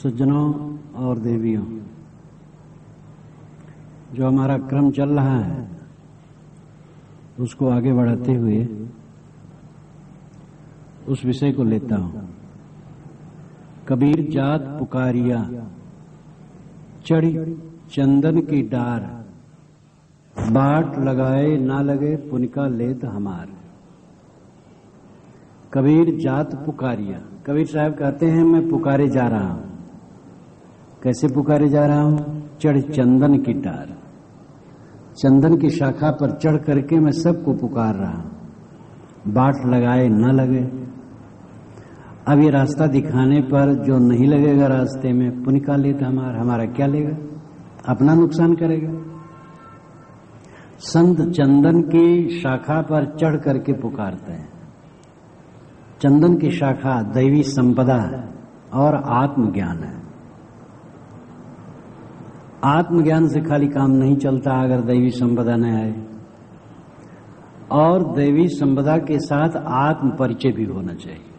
सज्जनों और देवियों, जो हमारा क्रम चल रहा है उसको आगे बढ़ाते हुए उस विषय को लेता हूं। कबीर जात पुकारिया, चढ़ी चंदन की डार, बाट लगाए ना लगे पुनिका लेत हमार। कबीर जात पुकारिया, कबीर साहब कहते हैं मैं पुकारे जा रहा हूं। कैसे पुकारे जा रहा हूं? चढ़ चंदन की डार, चंदन की शाखा पर चढ़ करके मैं सबको पुकार रहा हूं। बाट लगाए न लगे, अब ये रास्ता दिखाने पर जो नहीं लगेगा रास्ते में, पुनिका लेता हमारा क्या लेगा? अपना नुकसान करेगा। संत चंदन की शाखा पर चढ़ करके पुकारते हैं। चंदन की शाखा दैवी संपदा है और आत्मज्ञान है। आत्मज्ञान से खाली काम नहीं चलता अगर दैवी संपदा न आए, और दैवी संपदा के साथ आत्म परिचय भी होना चाहिए।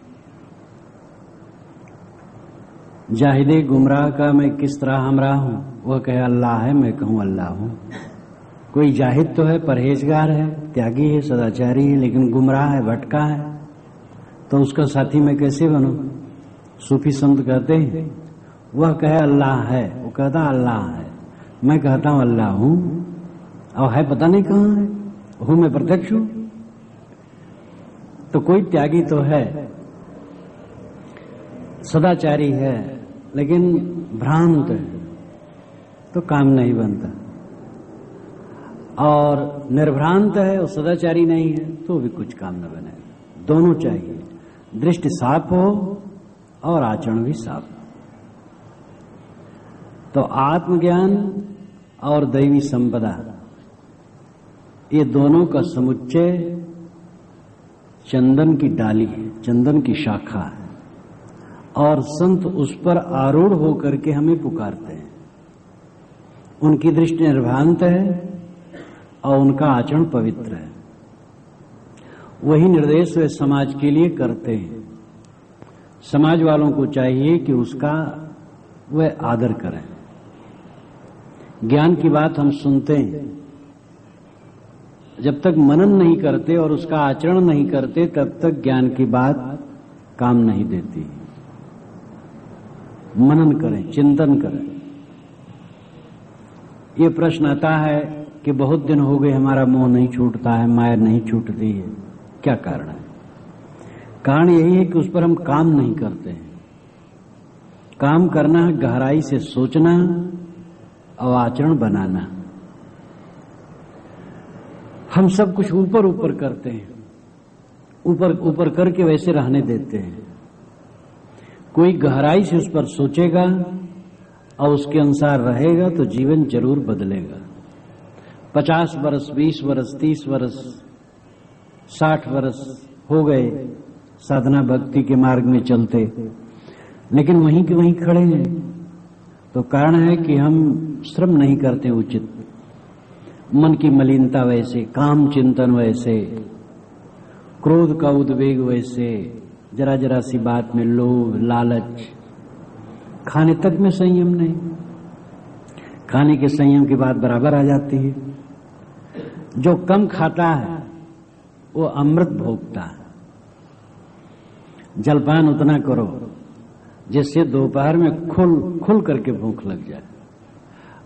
जाहिदे गुमराह का मैं किस तरह हमरा हूं, वह कहे अल्लाह है, मैं कहूं अल्लाह हूं। कोई जाहिद तो है, परहेजगार है, त्यागी है, सदाचारी है, लेकिन गुमराह है, भटका है, तो उसका साथी मैं कैसे बनूं? सूफी संत कहते हैं वह कहे अल्लाह है, वो कहता अल्लाह है, मैं कहता हूं अल्लाह हूं, और है पता नहीं कहां है, हूं मैं प्रत्यक्ष हूं। तो कोई त्यागी तो है, सदाचारी है, लेकिन भ्रांत है, तो काम नहीं बनता। और निर्भ्रांत है और सदाचारी नहीं है तो भी कुछ काम न बने। दोनों चाहिए, दृष्टि साफ हो और आचरण भी साफ हो। तो आत्मज्ञान और दैवी संपदा, ये दोनों का समुच्चय चंदन की डाली है, चंदन की शाखा है, और संत उस पर आरूढ़ होकर के हमें पुकारते हैं। उनकी दृष्टि निर्भ्रांत है और उनका आचरण पवित्र है। वही निर्देश वे समाज के लिए करते हैं। समाज वालों को चाहिए कि उसका वे आदर करें। ज्ञान की बात हम सुनते हैं, जब तक मनन नहीं करते और उसका आचरण नहीं करते तब तक ज्ञान की बात काम नहीं देती। मनन करें, चिंतन करें। ये प्रश्न आता है कि बहुत दिन हो गए हमारा मोह नहीं छूटता है, माया नहीं छूटती है, क्या कारण है? कारण यही है कि उस पर हम काम नहीं करते हैं। काम करना है गहराई से सोचना और आचरण बनाना। हम सब कुछ ऊपर ऊपर करते हैं, ऊपर ऊपर करके वैसे रहने देते हैं। कोई गहराई से उस पर सोचेगा और उसके अनुसार रहेगा तो जीवन जरूर बदलेगा। 50 वर्ष, 20 वर्ष, 30 वर्ष, 60 वर्ष हो गए साधना भक्ति के मार्ग में चलते, लेकिन वहीं के वहीं खड़े हैं। तो कारण है कि हम श्रम नहीं करते उचित। मन की मलिनता वैसे, काम चिंतन वैसे, क्रोध का उद्वेग वैसे, जरा जरा सी बात में लोभ, लालच, खाने तक में संयम नहीं। खाने के संयम की बात बराबर आ जाती है। जो कम खाता है वो अमृत भोगता है। जलपान उतना करो जिससे दोपहर में खुल करके भूख लग जाए,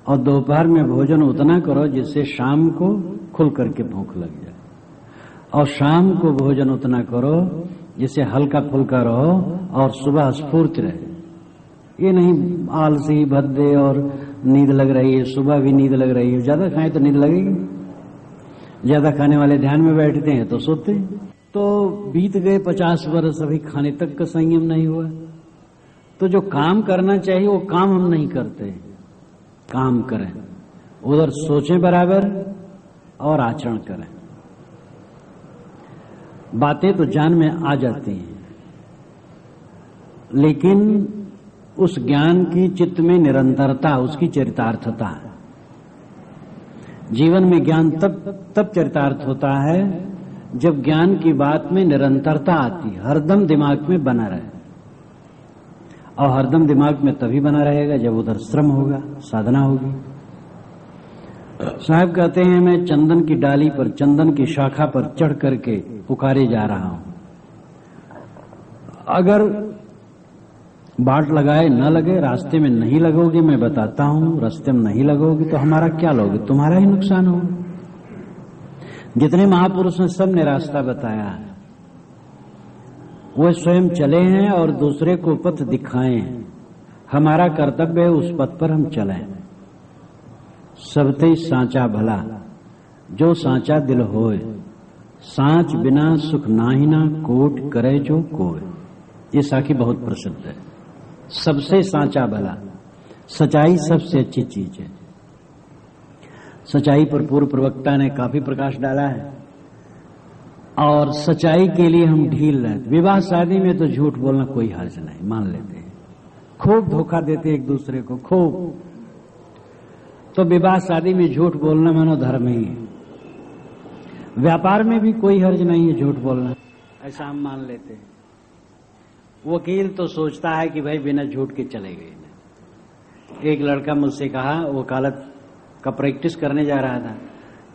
और दोपहर में भोजन उतना करो जिससे शाम को खुल करके भूख लग जाए, और शाम को भोजन उतना करो जिससे हल्का फुल्का रहो और सुबह स्फूर्ति रहे। ये नहीं आलसी भद्दे और नींद लग रही है, सुबह भी नींद लग रही है, ज्यादा खाएं तो नींद लगेगी। ज्यादा खाने वाले ध्यान में बैठते हैं तो सोते हैं। तो बीत गए 50 वर्ष, अभी खाने तक का संयम नहीं हुआ। तो जो काम करना चाहिए वो काम हम नहीं करते। काम करें, उधर सोचें बराबर और आचरण करें। बातें तो जान में आ जाती हैं, लेकिन उस ज्ञान की चित्त में निरंतरता, उसकी चरितार्थता है। जीवन में ज्ञान तब चरितार्थ होता है जब ज्ञान की बात में निरंतरता आती, हरदम दिमाग में बना रहे। और हरदम दिमाग में तभी बना रहेगा जब उधर श्रम होगा, साधना होगी। साहब कहते हैं, मैं चंदन की डाली पर, चंदन की शाखा पर चढ़ करके पुकारे जा रहा हूं। अगर बाट लगाए न लगे, रास्ते में नहीं लगोगे, मैं बताता हूं, रास्ते में नहीं लगोगे तो हमारा क्या लोगे, तुम्हारा ही नुकसान होगा। जितने महापुरुष हैं सब ने रास्ता बताया है, वो स्वयं चले हैं और दूसरे को पथ दिखाए हैं। हमारा कर्तव्य है उस पथ पर हम चलें। सबते सांचा भला, जो सांचा दिल होए, सांच बिना सुख नाहिना, कोट करे जो कोय। ये साखी बहुत प्रसिद्ध है। सबसे सांचा भला, सच्चाई सबसे अच्छी चीज है। सच्चाई पर पूर्व प्रवक्ता ने काफी प्रकाश डाला है और सच्चाई के लिए हम ढील रहते। विवाह शादी में तो झूठ बोलना कोई हर्ज नहीं, मान लेते हैं। खूब धोखा देते एक दूसरे को, खूब। तो विवाह शादी में झूठ बोलना मानो धर्म ही है। व्यापार में भी कोई हर्ज नहीं है झूठ बोलना, ऐसा हम मान लेते हैं। वकील तो सोचता है कि भाई बिना झूठ के चले गए। एक लड़का मुझसे कहा, वकालत का प्रैक्टिस करने जा रहा था,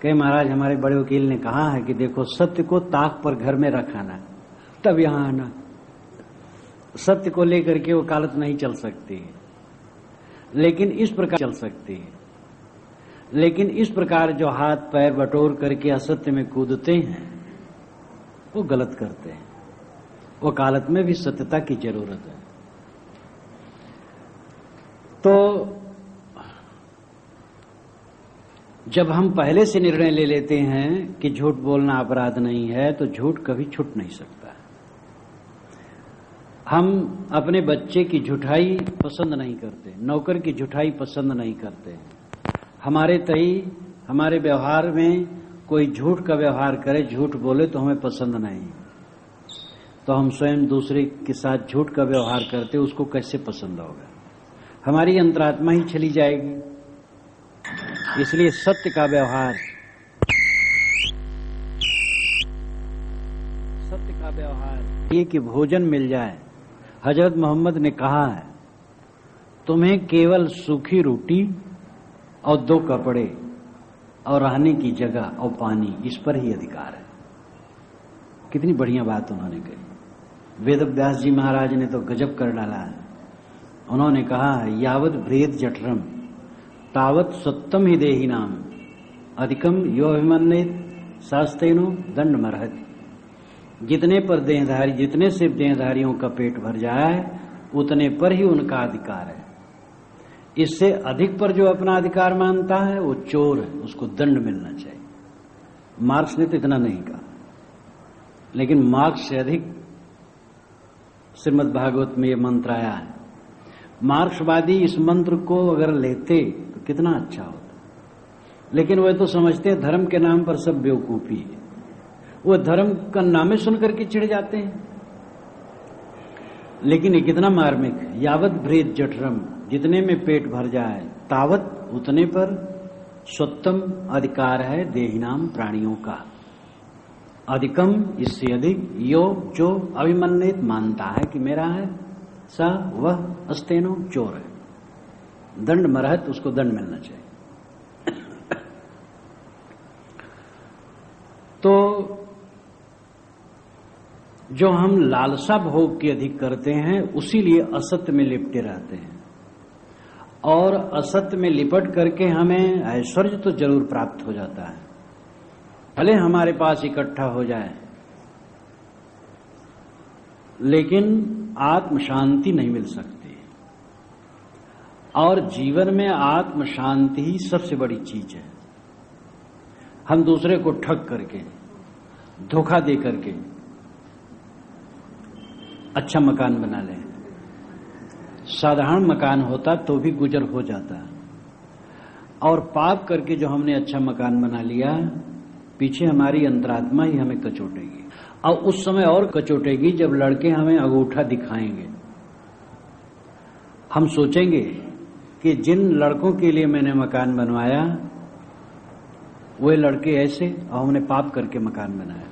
कहे महाराज हमारे बड़े वकील ने कहा है कि देखो सत्य को ताक पर घर में रखाना तब यहां आना। सत्य को लेकर के वकालत नहीं चल सकती है, लेकिन इस प्रकार चल सकती है। लेकिन इस प्रकार जो हाथ पैर बटोर करके असत्य में कूदते हैं वो गलत करते हैं। वकालत में भी सत्यता की जरूरत है। तो जब हम पहले से निर्णय ले लेते हैं कि झूठ बोलना अपराध नहीं है, तो झूठ कभी छूट नहीं सकता। हम अपने बच्चे की झूठाई पसंद नहीं करते, नौकर की झूठाई पसंद नहीं करते। हमारे तई, हमारे व्यवहार में कोई झूठ का व्यवहार करे, झूठ बोले तो हमें पसंद नहीं। तो हम स्वयं दूसरे के साथ झूठ का व्यवहार करते, उसको कैसे पसंद होगा? हमारी अंतरात्मा ही चली जाएगी। इसलिए सत्य का व्यवहार, सत्य का व्यवहार, ये कि भोजन मिल जाए। हजरत मोहम्मद ने कहा है, तुम्हें केवल सूखी रोटी और 2 कपड़े और रहने की जगह और पानी, इस पर ही अधिकार है। कितनी बढ़िया बात उन्होंने कही। वेद व्यास जी महाराज ने तो गजब कर डाला है। उन्होंने कहा है, यावत भ्रेद जठरम तावत सत्यम ही देही नाम, अधिकम यो अभिमन्येत शास्त्रेनो दंड मरहत। जितने पर देहधारी, जितने से देहधारियों का पेट भर जाए उतने पर ही उनका अधिकार है। इससे अधिक पर जो अपना अधिकार मानता है वो चोर है, उसको दंड मिलना चाहिए। मार्क्स ने तो इतना नहीं कहा, लेकिन मार्क्स से अधिक श्रीमद् भागवत में ये मंत्र आया है। मार्क्सवादी इस मंत्र को अगर लेते तो कितना अच्छा होता, लेकिन वे तो समझते हैं धर्म के नाम पर सब बेवकूफी है। वो धर्म का नामे सुन करके चिढ़ जाते हैं। लेकिन ये कितना मार्मिक है। यावत भ्रेद जठरम, जितने में पेट भर जाए, तावत उतने पर स्वत्तम अधिकार है देहिनाम, प्राणियों का। अधिकम, इससे अधिक, यो जो अभिमन्यित मानता है कि मेरा है, सा वह अस्तेनो चोर है। दंड मरहत, उसको दंड मिलना चाहिए। तो जो हम लालसा भोग की अधिक करते हैं, उसीलिए असत्य में लिपटे रहते हैं। और असत्य में लिपट करके हमें ऐश्वर्य तो जरूर प्राप्त हो जाता है, भले हमारे पास इकट्ठा हो जाए, लेकिन आत्म शांति नहीं मिल सकती। और जीवन में आत्म शांति ही सबसे बड़ी चीज है। हम दूसरे को ठग करके, धोखा दे करके अच्छा मकान बना लें। साधारण मकान होता तो भी गुजर हो जाता, और पाप करके जो हमने अच्छा मकान बना लिया, पीछे हमारी अंतरात्मा ही हमें कचोटेगी। और उस समय और कचोटेगी जब लड़के हमें अंगूठा दिखाएंगे। हम सोचेंगे कि जिन लड़कों के लिए मैंने मकान बनवाया वे लड़के ऐसे, और हमने पाप करके मकान बनाया।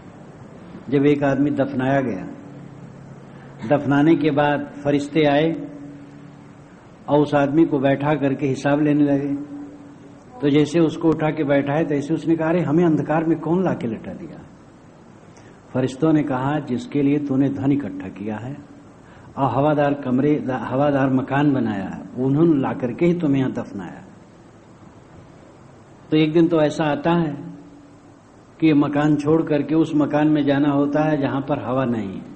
जब एक आदमी दफनाया गया, दफनाने के बाद फरिश्ते आए और उस आदमी को बैठा करके हिसाब लेने लगे। तो जैसे उसको उठा के बैठाए तैसे उसने कहा, अरे हमें अंधकार में कौन लाके लटा दिया? फरिश्तों ने कहा, जिसके लिए तूने धन इकट्ठा किया है और हवादार मकान बनाया है, उन्होंने ला करके ही तुम्हें यहां दफनाया। तो एक दिन तो ऐसा आता है कि ये मकान छोड़ करके उस मकान में जाना होता है जहां पर हवा नहीं है।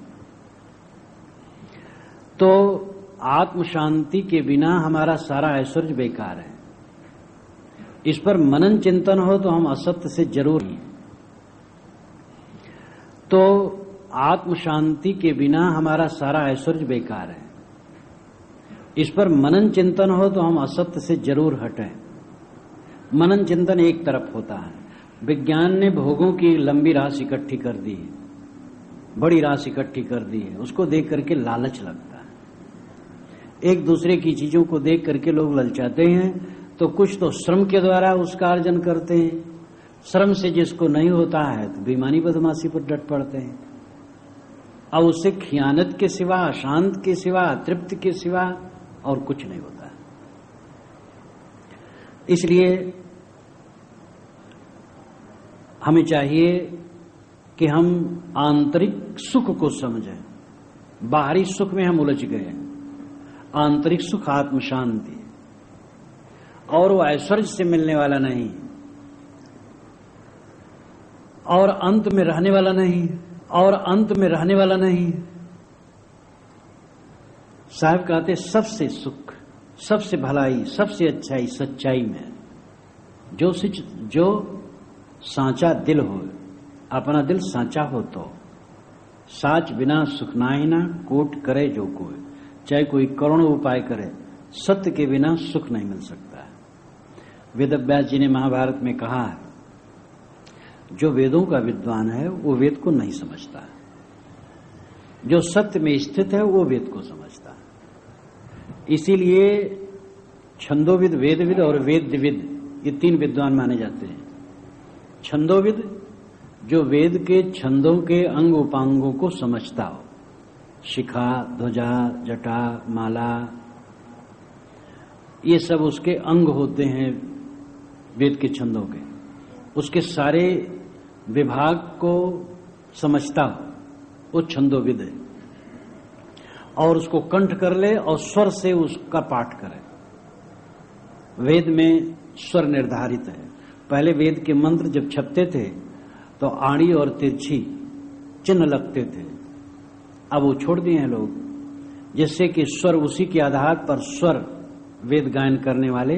तो आत्म शांति के बिना हमारा सारा ऐश्वर्य बेकार है। इस पर मनन चिंतन हो तो हम असत्य से जरूर हैं। तो आत्म शांति के बिना हमारा सारा ऐश्वर्य बेकार है। इस पर मनन चिंतन हो तो हम असत्य से जरूर हटें। मनन चिंतन एक तरफ होता है। विज्ञान ने भोगों की लंबी राशि इकट्ठी कर दी है, बड़ी राशि इकट्ठी कर दी है, उसको देख करके लालच लगता है। एक दूसरे की चीजों को देख करके लोग ललचाते हैं। तो कुछ तो श्रम के द्वारा उसका अर्जन करते हैं, श्रम से जिसको नहीं होता है तो बेईमानी बदमाशी पर डट पड़ते हैं। अब उससे खियानत के सिवा, अशांत के सिवा, अतृप्त के सिवा और कुछ नहीं होता। इसलिए हमें चाहिए कि हम आंतरिक सुख को समझें। बाहरी सुख में हम उलझ गए। आंतरिक सुख आत्म शांति और वो ऐश्वर्य से मिलने वाला नहीं और अंत में रहने वाला नहीं, और अंत में रहने वाला नहीं। साहब कहते सबसे सुख, सबसे भलाई, सबसे अच्छाई सच्चाई में। जो सांचा दिल हो, अपना दिल सांचा हो तो साच बिना सुख नाहि ना, कोट करे जो कोई। चाहे कोई करोड़ों उपाय करे, सत्य के बिना सुख नहीं मिल सकता है। वेदव्यास जी ने महाभारत में कहा है, जो वेदों का विद्वान है वो वेद को नहीं समझता, जो सत्य में स्थित है वो वेद को समझता है। इसीलिए छंदोविद, वेदविद और वेद्यविद ये तीन विद्वान माने जाते हैं। छंदोविद जो वेद के छंदों के अंग उपांगों को समझता हो, शिखा, ध्वजा, जटा, माला, ये सब उसके अंग होते हैं वेद के छंदों के। उसके सारे विभाग को समझता हो वो छंदोविद है, और उसको कंठ कर ले और स्वर से उसका पाठ करे। वेद में स्वर निर्धारित है। पहले वेद के मंत्र जब छपते थे तो आड़ी और तिरछी चिन्ह लगते थे, अब वो छोड़ दिए हैं लोग, जिससे कि स्वर, उसी के आधार पर स्वर वेद गायन करने वाले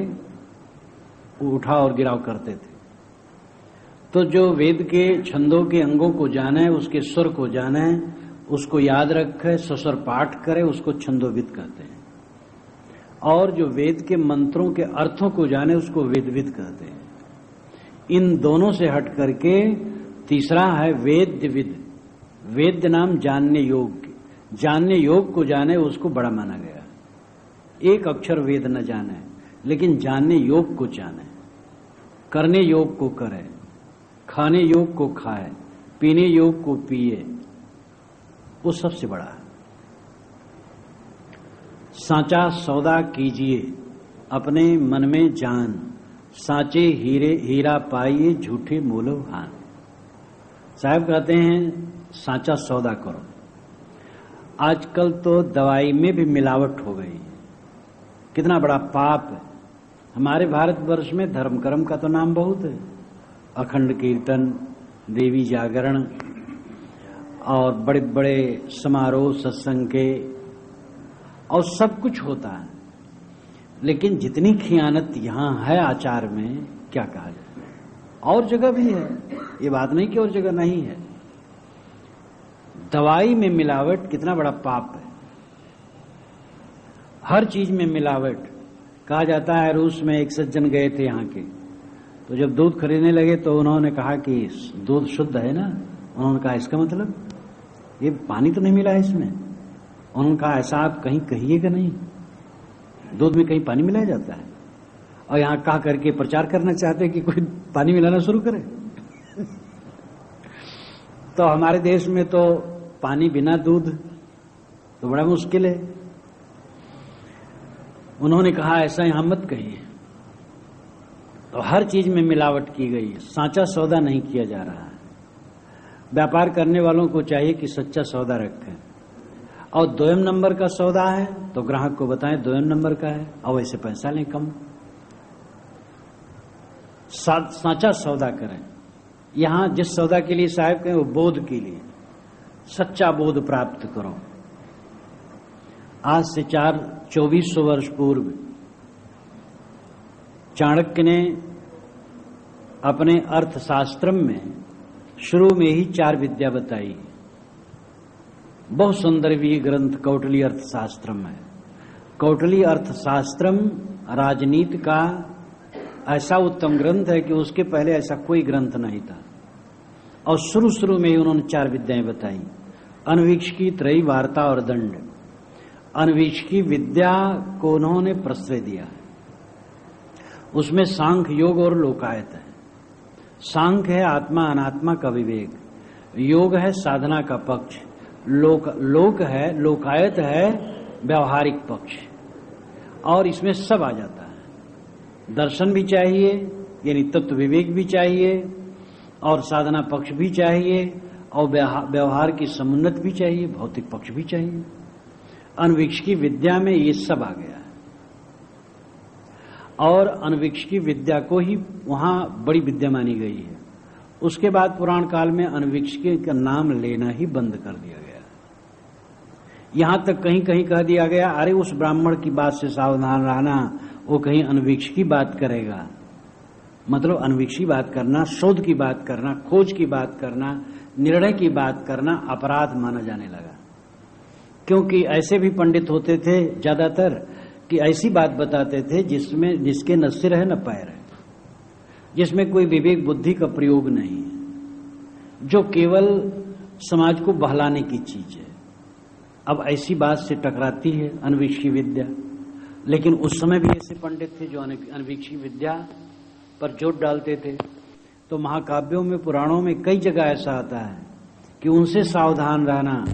उठा और गिराव करते थे। तो जो वेद के छंदों के अंगों को जाने, उसके स्वर को जाने, उसको याद रखे, सस्वर पाठ करे, उसको छंदोविद कहते हैं। और जो वेद के मंत्रों के अर्थों को जाने, उसको वेदविद कहते हैं। इन दोनों से हट करके तीसरा है वेद्यविद। वेद्य नाम जानने योग्य, जानने योग को जाने उसको बड़ा माना गया। एक अक्षर वेद न जाने लेकिन जानने योग को जाने, करने योग को करे, खाने योग को खाए, पीने योग को पिए, वो सबसे बड़ा है। सांचा सौदा कीजिए अपने मन में जान, सांचे हीरा पाइए झूठे मोलो हान। साहब कहते हैं सांचा सौदा करो। आजकल तो दवाई में भी मिलावट हो गई, कितना बड़ा पाप है। हमारे भारतवर्ष में धर्म कर्म का तो नाम बहुत है, अखंड कीर्तन, देवी जागरण और बड़े बड़े समारोह सत्संग के, और सब कुछ होता है। लेकिन जितनी खियानत यहाँ है आचार में, क्या कहा जाए। और जगह भी है, ये बात नहीं कि और जगह नहीं है। दवाई में मिलावट कितना बड़ा पाप है। हर चीज में मिलावट। कहा जाता है रूस में एक सज्जन गए थे यहाँ के, तो जब दूध खरीदने लगे तो उन्होंने कहा कि दूध शुद्ध है ना। उन्होंने कहा इसका मतलब ये पानी तो नहीं मिला है इसमें। उन्होंने कहा ऐसा आप कहीं कहिएगा नहीं, दूध में कहीं पानी मिलाया जाता है। और यहाँ कहा करके प्रचार करना चाहते हैं कि कोई पानी मिलाना शुरू करे। तो हमारे देश में तो पानी बिना दूध तो बड़ा मुश्किल है। उन्होंने कहा ऐसा यहां मत कहिए। तो हर चीज में मिलावट की गई है, साचा सौदा नहीं किया जा रहा है। व्यापार करने वालों को चाहिए कि सच्चा सौदा रखें, और 2 नंबर का सौदा है तो ग्राहक को बताएं 2 नंबर का है, और वैसे पैसा लें कम। साचा सौदा करें। यहां जिस सौदा के लिए साहब कहें वो बोध के लिए, सच्चा बोध प्राप्त करो। आज से 2400 वर्ष पूर्व चाणक्य ने अपने अर्थशास्त्र में शुरू में ही 4 विद्या बताई। बहुत सुंदर भी ग्रंथ कौटिल्य अर्थशास्त्रम है। कौटिल्य अर्थशास्त्रम राजनीति का ऐसा उत्तम ग्रंथ है कि उसके पहले ऐसा कोई ग्रंथ नहीं था, और शुरू में ही उन्होंने 4 विद्याएं बताई। अनवीक्षकी, त्रयी, वार्ता और दंड। अनवीक्षकी विद्या को उन्होंने प्रश्रय दिया है। उसमें सांख्य, योग और लोकायत है। सांख्य है आत्मा अनात्मा का विवेक, योग है साधना का पक्ष, लोकायत है व्यवहारिक पक्ष, और इसमें सब आ जाता है। दर्शन भी चाहिए, यानी तत्व विवेक भी चाहिए, और साधना पक्ष भी चाहिए, और व्यवहार की समुन्नत भी चाहिए, भौतिक पक्ष भी चाहिए। अनवीक्षकी विद्या में ये सब आ गया है, और अनवीक्षकी विद्या को ही वहां बड़ी विद्या मानी गई है। उसके बाद पुराण काल में अनवीक्षकी का नाम लेना ही बंद कर दिया गया। यहां तक कहीं कहीं कह दिया गया, अरे उस ब्राह्मण की बात से सावधान रहना, वो कहीं अनवीक्षकी बात करेगा। मतलब अनवीक्षी बात करना, शोध की बात करना, खोज की बात करना, निर्णय की बात करना अपराध माना जाने लगा। क्योंकि ऐसे भी पंडित होते थे ज्यादातर कि ऐसी बात बताते थे जिसके न सिर है न पैर है, जिसमें कोई विवेक बुद्धि का प्रयोग नहीं है, जो केवल समाज को बहलाने की चीज है। अब ऐसी बात से टकराती है अनवीक्षी विद्या। लेकिन उस समय भी ऐसे पंडित थे जो अनवीक्षी विद्या पर जोर डालते थे। तो महाकाव्यों में, पुराणों में कई जगह ऐसा आता है कि उनसे सावधान रहना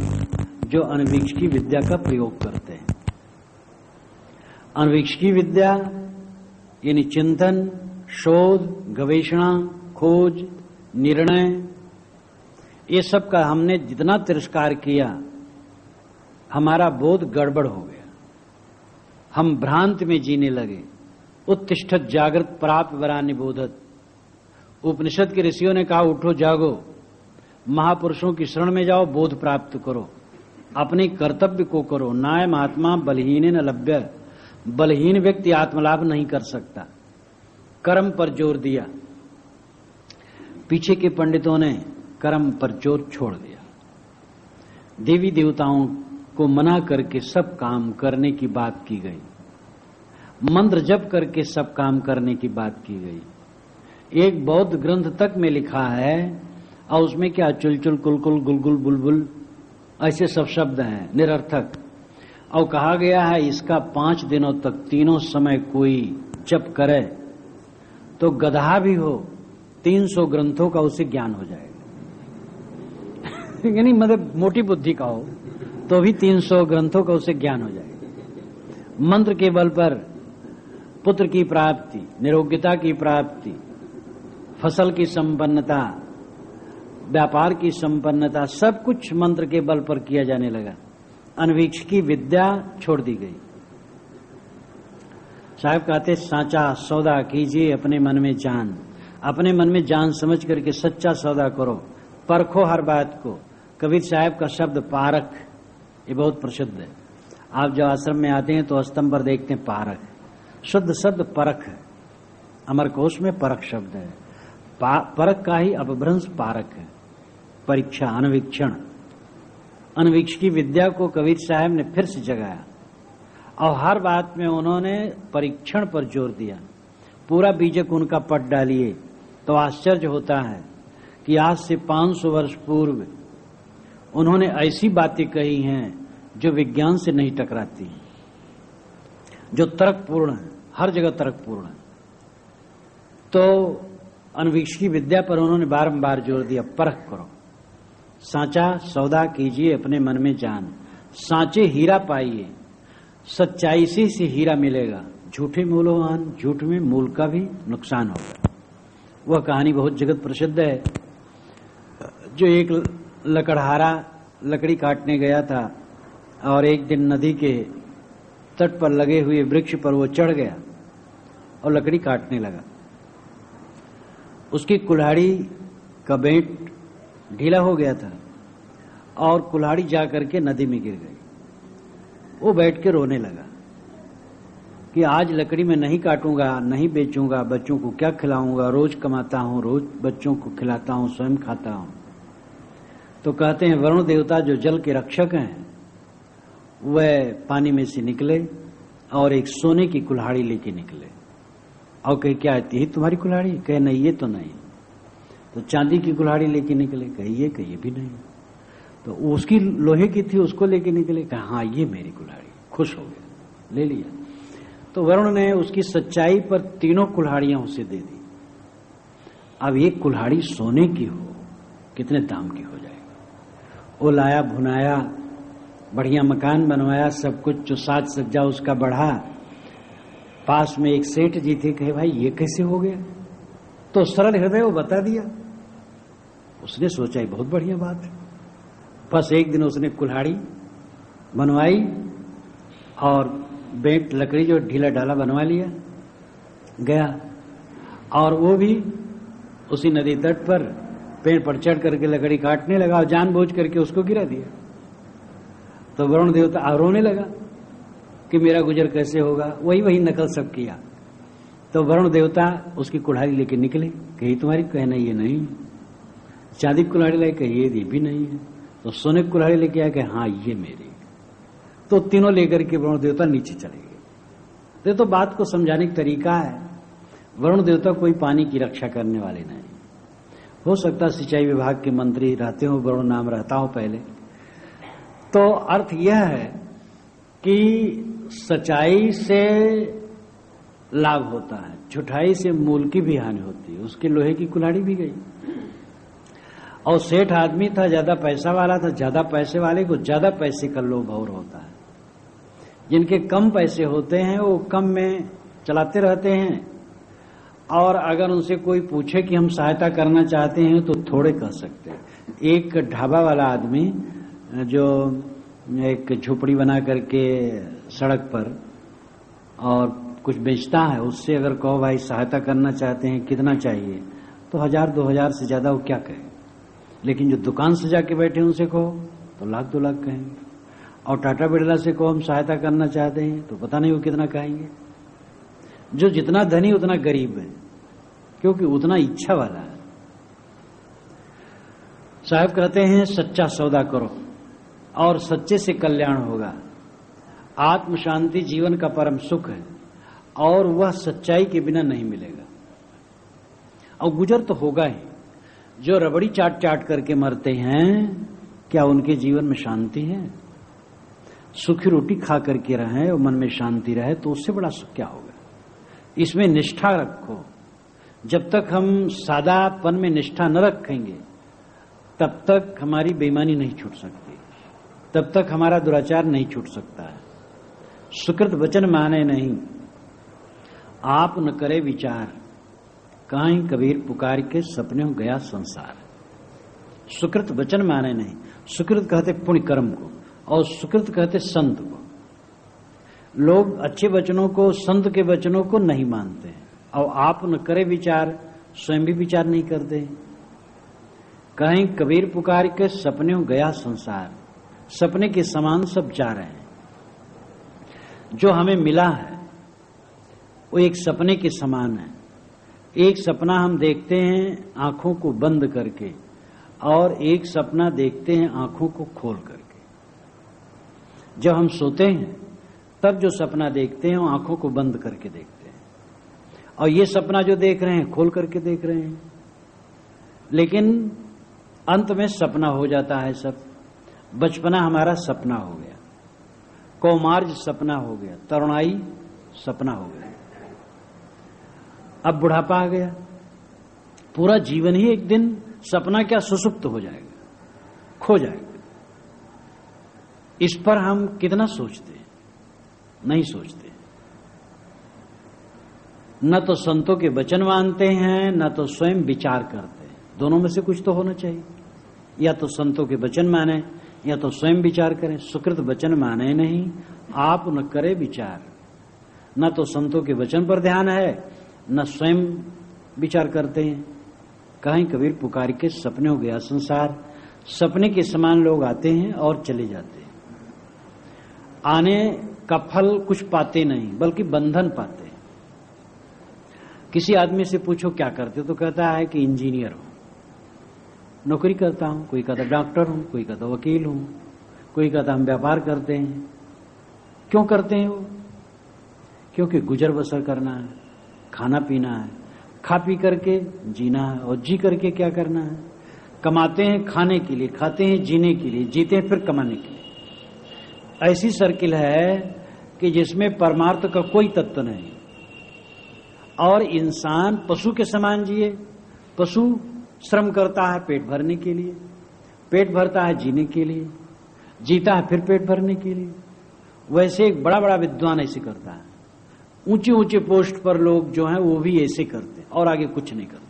जो अनवीक्षी विद्या का प्रयोग करते हैं। अनवीक्षी विद्या यानी चिंतन, शोध, गवेषणा, खोज, निर्णय, ये सब का हमने जितना तिरस्कार किया, हमारा बोध गड़बड़ हो गया। हम भ्रांत में जीने लगे। उत्तिष्ठत जागृत प्राप्त वरा निबोधत। उपनिषद के ऋषियों ने कहा उठो जागो, महापुरुषों की शरण में जाओ, बोध प्राप्त करो, अपने कर्तव्य को करो। नायम आत्मा बलहीन न लभ्य। बलहीन व्यक्ति आत्मलाभ नहीं कर सकता। कर्म पर जोर दिया। पीछे के पंडितों ने कर्म पर जोर छोड़ दिया। देवी देवताओं को मना करके सब काम करने की बात की गई। मंत्र जप करके सब काम करने की बात की गई। एक बौद्ध ग्रंथ तक में लिखा है, और उसमें क्या चुलचुल, कुलकुल, गुलगुल, बुलबुल ऐसे सब शब्द हैं निरर्थक। और कहा गया है इसका 5 दिनों तक तीनों समय कोई जप करे तो गधा भी हो 300 ग्रंथों का उसे ज्ञान हो जाएगा। यानी मतलब मोटी बुद्धि का हो तो भी 300 ग्रंथों का उसे ज्ञान हो जाएगा। मंत्र के बल पर पुत्र की प्राप्ति, निरोग्यता की प्राप्ति, फसल की संपन्नता, व्यापार की संपन्नता, सब कुछ मंत्र के बल पर किया जाने लगा। अनवीक्षकी विद्या छोड़ दी गई। साहब कहते साचा सौदा कीजिए अपने मन में जान। अपने मन में जान समझ करके सच्चा सौदा करो, परखो हर बात को। कबीर साहब का शब्द पारख, ये बहुत प्रसिद्ध है। आप जब आश्रम में आते हैं तो स्तंभ पर देखते हैं पारख, शुद्ध शब्द परख है। अमरकोश में परख शब्द है। परख का ही अपभ्रंश पारक है, परीक्षा, अनवीक्षण। अनवीक्षकी विद्या को कबीर साहब ने फिर से जगाया, और हर बात में उन्होंने परीक्षण पर जोर दिया। पूरा बीजक उनका पढ़ डालिए तो आश्चर्य होता है कि आज से 500 वर्ष पूर्व उन्होंने ऐसी बातें कही हैं जो विज्ञान से नहीं टकराती, जो तर्कपूर्ण है, हर जगह तर्कपूर्ण है। तो अनवीक्षकी विद्या पर उन्होंने बारंबार जोर दिया, परख करो, साचा सौदा कीजिए अपने मन में जान, साचे हीरा पाइए। सच्चाई से हीरा मिलेगा, झूठे मूल्यवान, झूठ में मूल का भी नुकसान होगा। वह कहानी बहुत जगत प्रसिद्ध है। जो एक लकड़हारा लकड़ी काटने गया था और एक दिन नदी के तट पर लगे हुए वृक्ष पर वो चढ़ गया और लकड़ी काटने लगा। उसकी कुल्हाड़ी का बेंट ढीला हो गया था और कुल्हाड़ी जा करके नदी में गिर गई। वो बैठ के रोने लगा कि आज लकड़ी में नहीं काटूंगा, नहीं बेचूंगा, बच्चों को क्या खिलाऊंगा, रोज कमाता हूं, रोज बच्चों को खिलाता हूं, स्वयं खाता हूं। तो कहते हैं वरुण देवता जो जल के रक्षक हैं वह पानी में से निकले और एक सोने की कुल्हाड़ी लेके निकले और कहे क्या आती है तुम्हारी कुल्हाड़ी? कहे नहीं ये तो नहीं। तो चांदी की कुल्हाड़ी लेके निकले, कहे ये भी नहीं। तो उसकी लोहे की थी, उसको लेके निकले, कहा हाँ ये मेरी कुल्हाड़ी। खुश हो गया, ले लिया। तो वरुण ने उसकी सच्चाई पर तीनों कुल्हाड़ियां उसे दे दी। अब एक कुल्हाड़ी सोने की हो कितने दाम की हो जाएगी। वो लाया, भुनाया, बढ़िया मकान बनवाया, सब कुछ जो साज सज्जा उसका बढ़ा। पास में एक सेठ जी थे, कहे भाई ये कैसे हो गया? तो सरल हृदय वो बता दिया। उसने सोचा ये बहुत बढ़िया बात है। बस एक दिन उसने कुल्हाड़ी बनवाई और बेंट लकड़ी जो ढीला ढाला बनवा लिया, गया और वो भी उसी नदी तट पर पेड़ पर चढ़ करके लकड़ी काटने लगा और जानबूझ करके उसको गिरा दिया। तो वरुण देवता रोने लगा कि मेरा गुजर कैसे होगा। वही नकल सब किया। तो वरुण देवता उसकी कुल्हाड़ी लेके निकले, कही तुम्हारी? कहना ये नहीं। चांदी की कुल्हाड़ी लेके ये भी नहीं है। तो सोने की कुल्हाड़ी लेके आया कि हाँ ये मेरी। तो तीनों लेकर के वरुण देवता नीचे चले गए। तो बात को समझाने का तरीका है। वरुण देवता कोई पानी की रक्षा करने वाले नहीं। हो सकता सिंचाई विभाग के मंत्री रहते हो, वरुण नाम रहता हो पहले। तो अर्थ यह है कि सच्चाई से लाभ होता है, झूठाई से मूल की भी हानि होती है। उसके लोहे की कुल्हाड़ी भी गई। और सेठ आदमी था, ज्यादा पैसा वाला था। ज्यादा पैसे वाले को ज्यादा पैसे का लोभ और होता है। जिनके कम पैसे होते हैं वो कम में चलाते रहते हैं और अगर उनसे कोई पूछे कि हम सहायता करना चाहते हैं तो थोड़े कर सकते हैं। एक ढाबा वाला आदमी जो एक झोपड़ी बना करके सड़क पर और कुछ बेचता है, उससे अगर कहो भाई सहायता करना चाहते हैं कितना चाहिए, तो 1000-2000 से ज्यादा वो क्या कहे। लेकिन जो दुकान से जाके बैठे उनसे कहो तो 1-2 लाख कहेंगे। और टाटा बिरला से कहो हम सहायता करना चाहते हैं तो पता नहीं वो कितना कहेंगे। जो जितना धनी उतना गरीब है, क्योंकि उतना इच्छा वाला है। साहब कहते हैं सच्चा सौदा करो और सच्चे से कल्याण होगा। आत्म शांति जीवन का परम सुख है और वह सच्चाई के बिना नहीं मिलेगा। और गुजर तो होगा ही। जो रबड़ी चाट चाट करके मरते हैं, क्या उनके जीवन में शांति है? सूखी रोटी खा करके रहें और मन में शांति रहे तो उससे बड़ा सुख क्या होगा। इसमें निष्ठा रखो। जब तक हम सादापन में निष्ठा न रखेंगे तब तक हमारी बेईमानी नहीं छूट सकती, तब तक हमारा दुराचार नहीं छूट सकता है। सुकृत वचन माने नहीं, आप न करे विचार, काहीं कबीर पुकार के सपने गया संसार। सुकृत वचन माने नहीं। सुकृत कहते पुण्य कर्म को और सुकृत कहते संत को। लोग अच्छे वचनों को, संत के वचनों को नहीं मानते हैं। और आप न करे विचार, स्वयं भी विचार नहीं करते। कहीं कबीर पुकार के सपने गया संसार। सपने के समान सब जा रहे हैं। जो हमें मिला है वो एक सपने के समान है। एक सपना हम देखते हैं आंखों को बंद करके और एक सपना देखते हैं आंखों को खोल करके। जब हम सोते हैं तब जो सपना देखते हैं वो आंखों को बंद करके देखते हैं और ये सपना जो देख रहे हैं खोल करके देख रहे हैं। लेकिन अंत में सपना हो जाता है सब। बचपना हमारा सपना हो गया, कौमार्ज सपना हो गया, तरुणाई सपना हो गया, अब बुढ़ापा आ गया। पूरा जीवन ही एक दिन सपना क्या सुसुप्त हो जाएगा, खो जाएगा। इस पर हम कितना सोचते हैं। नहीं सोचते। न तो संतों के वचन मानते हैं, न तो स्वयं विचार करते हैं। दोनों में से कुछ तो होना चाहिए, या तो संतों के वचन माने या तो स्वयं विचार करें। सुकृत वचन माने नहीं, आप न करे विचार। न तो संतों के वचन पर ध्यान है, न स्वयं विचार करते हैं। कहीं कबीर पुकार के सपने हो गया संसार, सपने के समान लोग आते हैं और चले जाते हैं। आने का फल कुछ पाते नहीं, बल्कि बंधन पाते हैं। किसी आदमी से पूछो क्या करते हो, तो कहता है कि इंजीनियर हूं, नौकरी करता हूं। कोई कहता डॉक्टर हूं, कोई कहता वकील हूं, कोई कहता हम व्यापार करते हैं। क्यों करते हैं वो? क्योंकि गुजर बसर करना है, खाना पीना है, खा पी करके जीना है। और जी करके क्या करना है? कमाते हैं खाने के लिए, खाते हैं जीने के लिए, जीते हैं फिर कमाने के लिए। ऐसी सर्किल है कि जिसमें परमार्थ का कोई तत्व नहीं। और इंसान पशु के समान जिए। पशु श्रम करता है पेट भरने के लिए, पेट भरता है जीने के लिए, जीता है फिर पेट भरने के लिए। वैसे एक बड़ा बड़ा विद्वान ऐसे करता है। ऊंचे ऊंचे पोस्ट पर लोग जो हैं वो भी ऐसे करते हैं और आगे कुछ नहीं करते।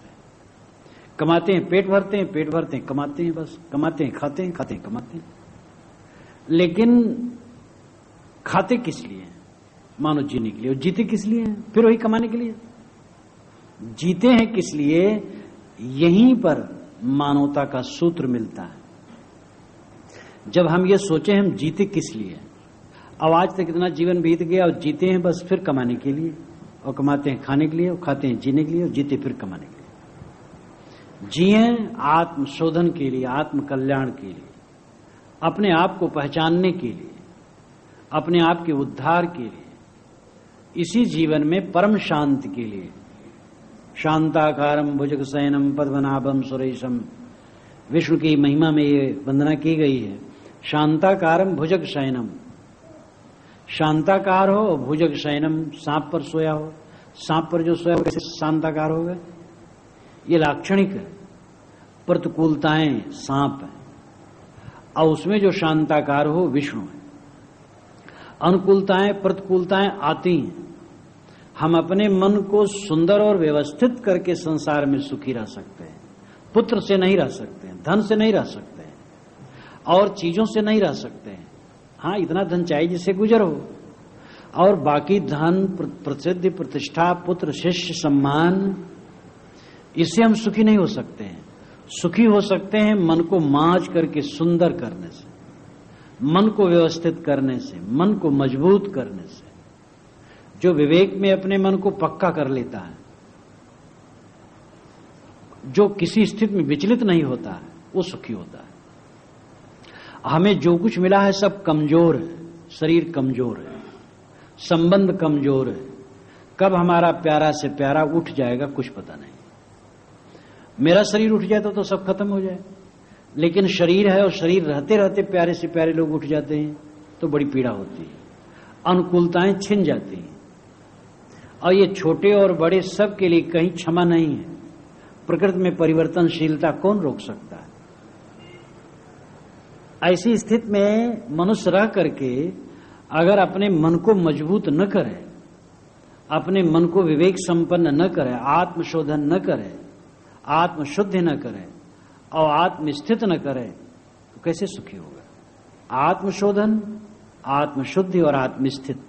कमाते हैं पेट भरते हैं, पेट भरते हैं कमाते हैं, बस कमाते हैं खाते हैं, खाते हैं कमाते हैं। लेकिन खाते किस लिए? मानो जीने के लिए। और जीते किस लिए? फिर वही कमाने के लिए। जीते हैं किस लिए? यहीं पर मानवता का सूत्र मिलता है। जब हम ये सोचे हम जीते किस लिए, अब आज तक इतना जीवन बीत गया और जीते हैं बस फिर कमाने के लिए, और कमाते हैं खाने के लिए, और खाते हैं जीने के लिए, और जीते फिर कमाने के लिए। जिए आत्मशोधन के लिए, आत्म कल्याण के लिए, अपने आप को पहचानने के लिए, अपने आप के उद्धार के लिए, इसी जीवन में परम शांति के लिए। शांताकारम भुजगशयनम पद्मनाभम सुरेशम, विष्णु की महिमा में ये वंदना की गई है। शांताकारम भुजगशयनम, शांताकार हो, भुजग शयनम सांप पर सोया हो। सांप पर जो सोया हो कैसे शांताकार हो गए? ये लाक्षणिक है। प्रतिकूलताएं सांप है और उसमें जो शांताकार हो विष्णु है। अनुकूलताएं प्रतिकूलताएं आती हैं। हम अपने मन को सुंदर और व्यवस्थित करके संसार में सुखी रह सकते हैं। पुत्र से नहीं रह सकते हैं, धन से नहीं रह सकते हैं, और चीजों से नहीं रह सकते हैं। हाँ, इतना धन चाहिए जिससे गुजर हो, और बाकी धन, प्रसिद्धि, प्रतिष्ठा, पुत्र, शिष्य, सम्मान, इससे हम सुखी नहीं हो सकते हैं। सुखी हो सकते हैं मन को मांझ करके सुंदर करने से, मन को व्यवस्थित करने से, मन को मजबूत करने से। जो विवेक में अपने मन को पक्का कर लेता है, जो किसी स्थिति में विचलित नहीं होता है, वो सुखी होता है। हमें जो कुछ मिला है सब कमजोर है। शरीर कमजोर है, संबंध कमजोर है। कब हमारा प्यारा से प्यारा उठ जाएगा कुछ पता नहीं। मेरा शरीर उठ जाए तो सब खत्म हो जाए, लेकिन शरीर है और शरीर रहते रहते प्यारे से प्यारे लोग उठ जाते हैं तो बड़ी पीड़ा होती है। अनुकूलताएं छिन जाती हैं। और ये छोटे और बड़े सब के लिए कहीं क्षमा नहीं है। प्रकृति में परिवर्तनशीलता कौन रोक सकता है? ऐसी स्थिति में मनुष्य रह करके अगर अपने मन को मजबूत न करे, अपने मन को विवेक संपन्न न करे, आत्मशोधन न करे, आत्मशुद्धि न करे और आत्मस्थित न करे, तो कैसे सुखी होगा? आत्मशोधन, आत्मशुद्धि और आत्मस्थित,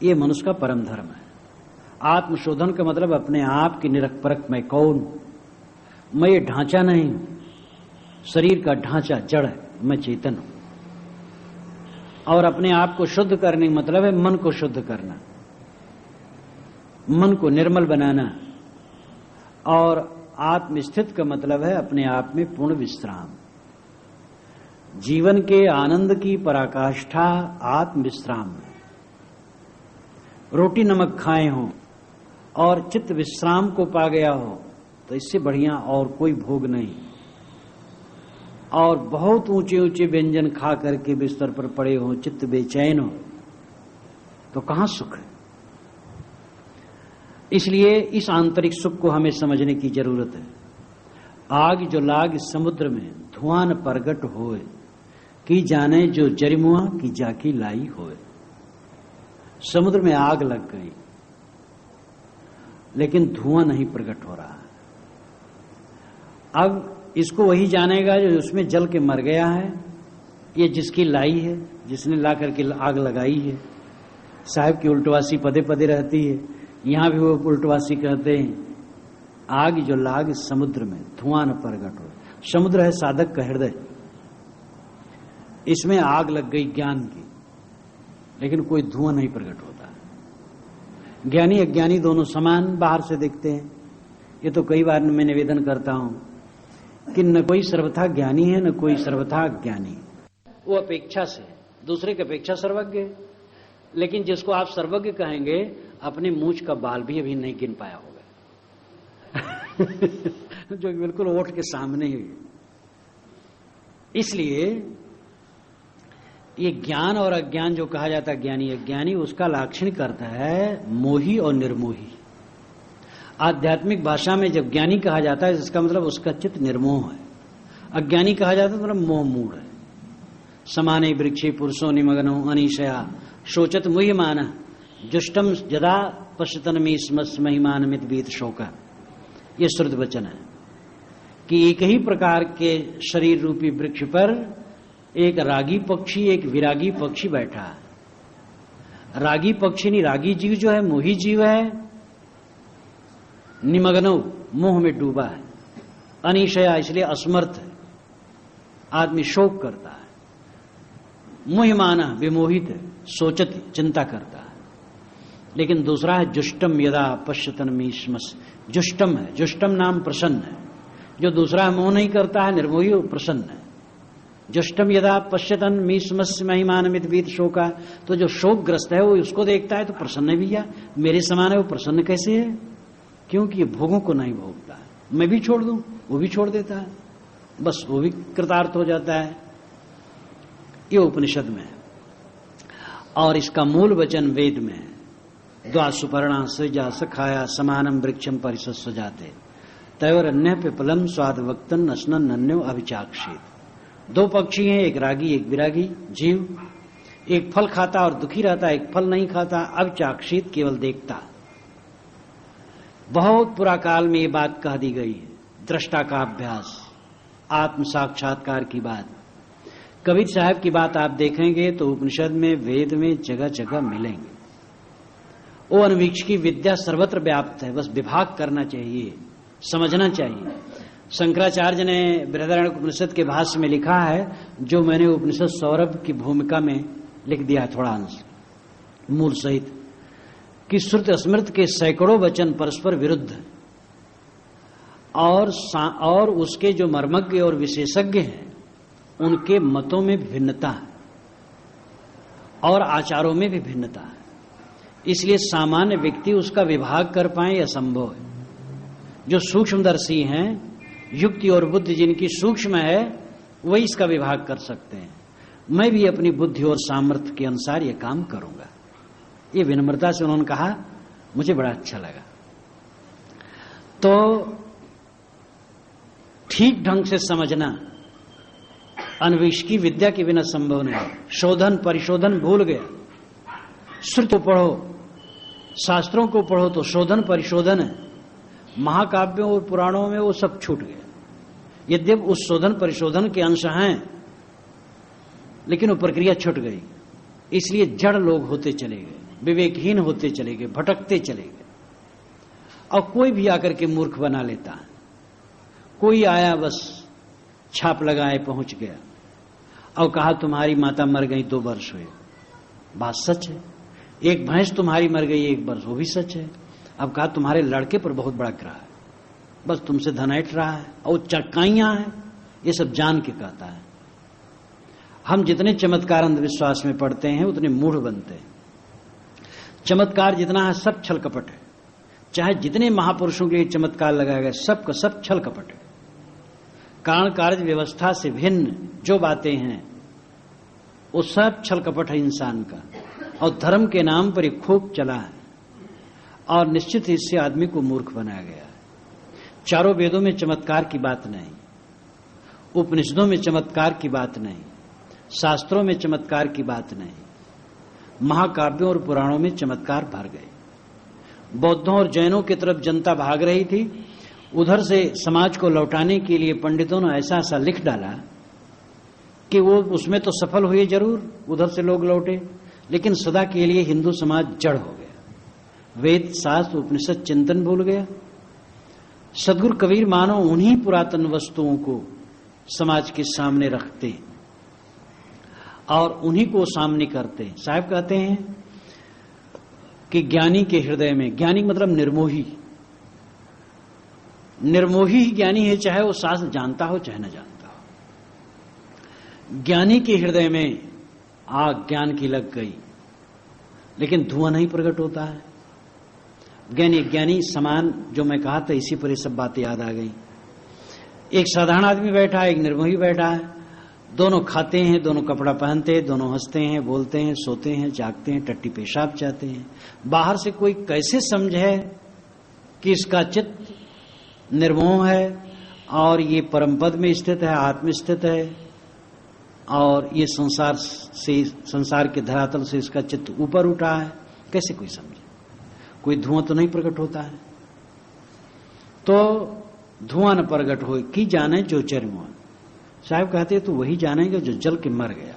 ये मनुष्य का परम धर्म है। आत्मशोधन का मतलब अपने आप की निरख परख, मैं कौन, मैं ये ढांचा नहीं, शरीर का ढांचा जड़ है, मैं चेतन हूं। और अपने आप को शुद्ध करने का मतलब है मन को शुद्ध करना, मन को निर्मल बनाना। और आत्मस्थित का मतलब है अपने आप में पूर्ण विश्राम। जीवन के आनंद की पराकाष्ठा आत्म विश्राम है। रोटी नमक खाए हो और चित्त विश्राम को पा गया हो तो इससे बढ़िया और कोई भोग नहीं। और बहुत ऊंचे ऊंचे व्यंजन खा करके बिस्तर पर पड़े हो, चित्त बेचैन हो, तो कहां सुख है? इसलिए इस आंतरिक सुख को हमें समझने की जरूरत है। आग जो लाग समुद्र में धुआं न प्रगट होए, की जाने जो जरिमुआ की जाकी लाई होए। समुद्र में आग लग गई, लेकिन धुआं नहीं प्रकट हो रहा। अब इसको वही जानेगा जो उसमें जल के मर गया है, ये जिसकी लाई है, जिसने ला करके आग लगाई है। साहब की उल्टवासी पदे पदे रहती है, यहां भी वो उल्टवासी कहते हैं आग जो लाग समुद्र में धुआं न प्रकट हो। समुद्र है साधक का हृदय, इसमें आग लग गई ज्ञान की, लेकिन कोई धुआं नहीं प्रकट होता। ज्ञानी अज्ञानी दोनों समान बाहर से दिखते हैं। ये तो कई बार मैं निवेदन करता हूं कि न कोई सर्वथा ज्ञानी है, न कोई सर्वथा अज्ञानी। वो अपेक्षा से दूसरे की अपेक्षा सर्वज्ञ है, लेकिन जिसको आप सर्वज्ञ कहेंगे अपने मूंछ का बाल भी अभी नहीं गिन पाया होगा जो बिल्कुल ओठ के सामने ही। इसलिए ये ज्ञान और अज्ञान जो कहा जाता है ज्ञानी अज्ञानी, उसका लाक्षणिक अर्थ है मोही और निर्मोही। आध्यात्मिक भाषा में जब ज्ञानी कहा जाता है इसका मतलब उसका चित्त निर्मोह है। अज्ञानी कहा जाता है मतलब मोह मूढ़ है। समाने वृक्षे पुरुषो निमग्नो अनिशया शोचत मुह्यमान जुष्टम जदा पश्यतन में स्मस् महिमान मित बीत शोका। ये श्रुत वचन है कि एक ही प्रकार के शरीर रूपी वृक्ष पर एक रागी पक्षी एक विरागी पक्षी बैठा है। रागी पक्षी नहीं, रागी जीव जो है मोही जीव है, निमग्नो मोह में डूबा है, अनिशया इसलिए असमर्थ है, आदमी शोक करता है, मोहमाना विमोहित है, सोचत चिंता करता है। लेकिन दूसरा है जुष्टम यदा पश्यतन मीश्मस। जुष्टम है, जुष्टम नाम प्रसन्न है। जो दूसरा मोह नहीं करता है निर्मोही प्रसन्न है। जुष्टम यदा पश्यतन मीश्मस महिमान मित बीत शोका। तो जो शोकग्रस्त है वो उसको देखता है तो प्रसन्न है। भैया मेरे समान है, वो प्रसन्न कैसे है? क्योंकि ये भोगों को नहीं भोगता है। मैं भी छोड़ दूं, वो भी छोड़ देता है, बस वो भी कृतार्थ हो जाता है। ये उपनिषद में है और इसका मूल वचन वेद में है। द्वासुपर्णा सजा सखाया समानम वृक्षम परिसस्व जाते तयोर अन्य पिपलम स्वाद वक्तन नशनन नन्यो अभिचाक्षित। दो पक्षी हैं, एक रागी एक विरागी जीव। एक फल खाता और दुखी रहता, एक फल नहीं खाता, अभिचाक्षित केवल देखता। बहुत पुरा काल में ये बात कह दी गई है। दृष्टा का अभ्यास, आत्म साक्षात्कार की बात। कबीर साहब की बात आप देखेंगे तो उपनिषद में वेद में जगह जगह मिलेंगे। वो अनवीक्ष की विद्या सर्वत्र व्याप्त है, बस विभाग करना चाहिए, समझना चाहिए। शंकराचार्य ने बृहदारण्यक उपनिषद के भाष्य में लिखा है, जो मैंने उपनिषद सौरभ की भूमिका में लिख दिया थोड़ा अंश मूल सहित, कि श्रुत स्मृत के सैकड़ों वचन परस्पर विरुद्ध हैं और उसके जो मर्मज्ञ और विशेषज्ञ हैं उनके मतों में भिन्नता है और आचारों में भी भिन्नता है। इसलिए सामान्य व्यक्ति उसका विभाग कर पाए असंभव है। जो सूक्ष्मदर्शी हैं, युक्ति और बुद्धि जिनकी सूक्ष्म है, वही इसका विभाग कर सकते हैं। मैं भी अपनी बुद्धि और सामर्थ्य के अनुसार ये काम करूंगा। ये विनम्रता से उन्होंने कहा, मुझे बड़ा अच्छा लगा। तो ठीक ढंग से समझना अन्वेष की विद्या के बिना संभव नहीं। शोधन परिशोधन भूल गया। श्रुति को पढ़ो, शास्त्रों को पढ़ो तो शोधन परिशोधन है। महाकाव्यों और पुराणों में वो सब छूट गया। यद्यप उस शोधन परिशोधन के अंश हैं, लेकिन वो प्रक्रिया छूट गई। इसलिए जड़ लोग होते चले गए, विवेकहीन होते चले गए, भटकते चले गए। और कोई भी आकर के मूर्ख बना लेता है। कोई आया बस छाप लगाए पहुंच गया और कहा तुम्हारी माता मर गई 2 वर्ष हुए। बात सच है। एक भैंस तुम्हारी मर गई 1 वर्ष, वो भी सच है। अब कहा तुम्हारे लड़के पर बहुत बड़ा ग्रह है, बस तुमसे धन ऐंठ रहा है और चटकाइयां हैं, ये सब जान के कहता है। हम जितने चमत्कार अंधविश्वास में पड़ते हैं उतने मूढ़ बनते हैं। चमत्कार जितना है सब छल कपट है। चाहे जितने महापुरुषों के लिए चमत्कार लगाया गया, सब का सब छल कपट है। कारण कार्य व्यवस्था से भिन्न जो बातें हैं वो सब छल कपट है इंसान का, और धर्म के नाम पर एक खूब चला है और निश्चित इससे आदमी को मूर्ख बनाया गया है। चारों वेदों में चमत्कार की बात नहीं, उपनिषदों में चमत्कार की बात नहीं, शास्त्रों में चमत्कार की बात नहीं। महाकाव्यों और पुराणों में चमत्कार भर गए। बौद्धों और जैनों की तरफ जनता भाग रही थी, उधर से समाज को लौटाने के लिए पंडितों ने ऐसा ऐसा लिख डाला कि वो उसमें तो सफल हुए जरूर, उधर से लोग लौटे, लेकिन सदा के लिए हिंदू समाज जड़ हो गया। वेद शास्त्र उपनिषद चिंतन भूल गया। सदगुरु कबीर मानो उन्हीं पुरातन वस्तुओं को समाज के सामने रखते और उन्हीं को सामने करते। साहब कहते हैं कि ज्ञानी के हृदय में, ज्ञानी मतलब निर्मोही, निर्मोही ही ज्ञानी है, चाहे वो शास्त्र जानता हो चाहे न जानता हो। ज्ञानी के हृदय में आग ज्ञान की लग गई, लेकिन धुआं नहीं प्रकट होता है। ज्ञानी समान जो मैं कहा था, इसी पर ये सब बातें याद आ गई। एक साधारण आदमी बैठा है, एक निर्मोही बैठा है, दोनों खाते हैं, दोनों कपड़ा पहनते हैं, दोनों हंसते हैं, बोलते हैं, सोते हैं, जागते हैं, टट्टी पेशाब चाहते हैं। बाहर से कोई कैसे समझे कि इसका चित्त निर्मोह है और ये परम पद में स्थित है, आत्म स्थित है, और ये संसार के धरातल से इसका चित्त ऊपर उठा है। कैसे कोई समझे? कोई धुआं तो नहीं प्रकट होता है। तो धुआं न प्रकट हो कि जाने जो चरमुआ। साहब कहते तो वही जानेंगे जो जल के मर गया।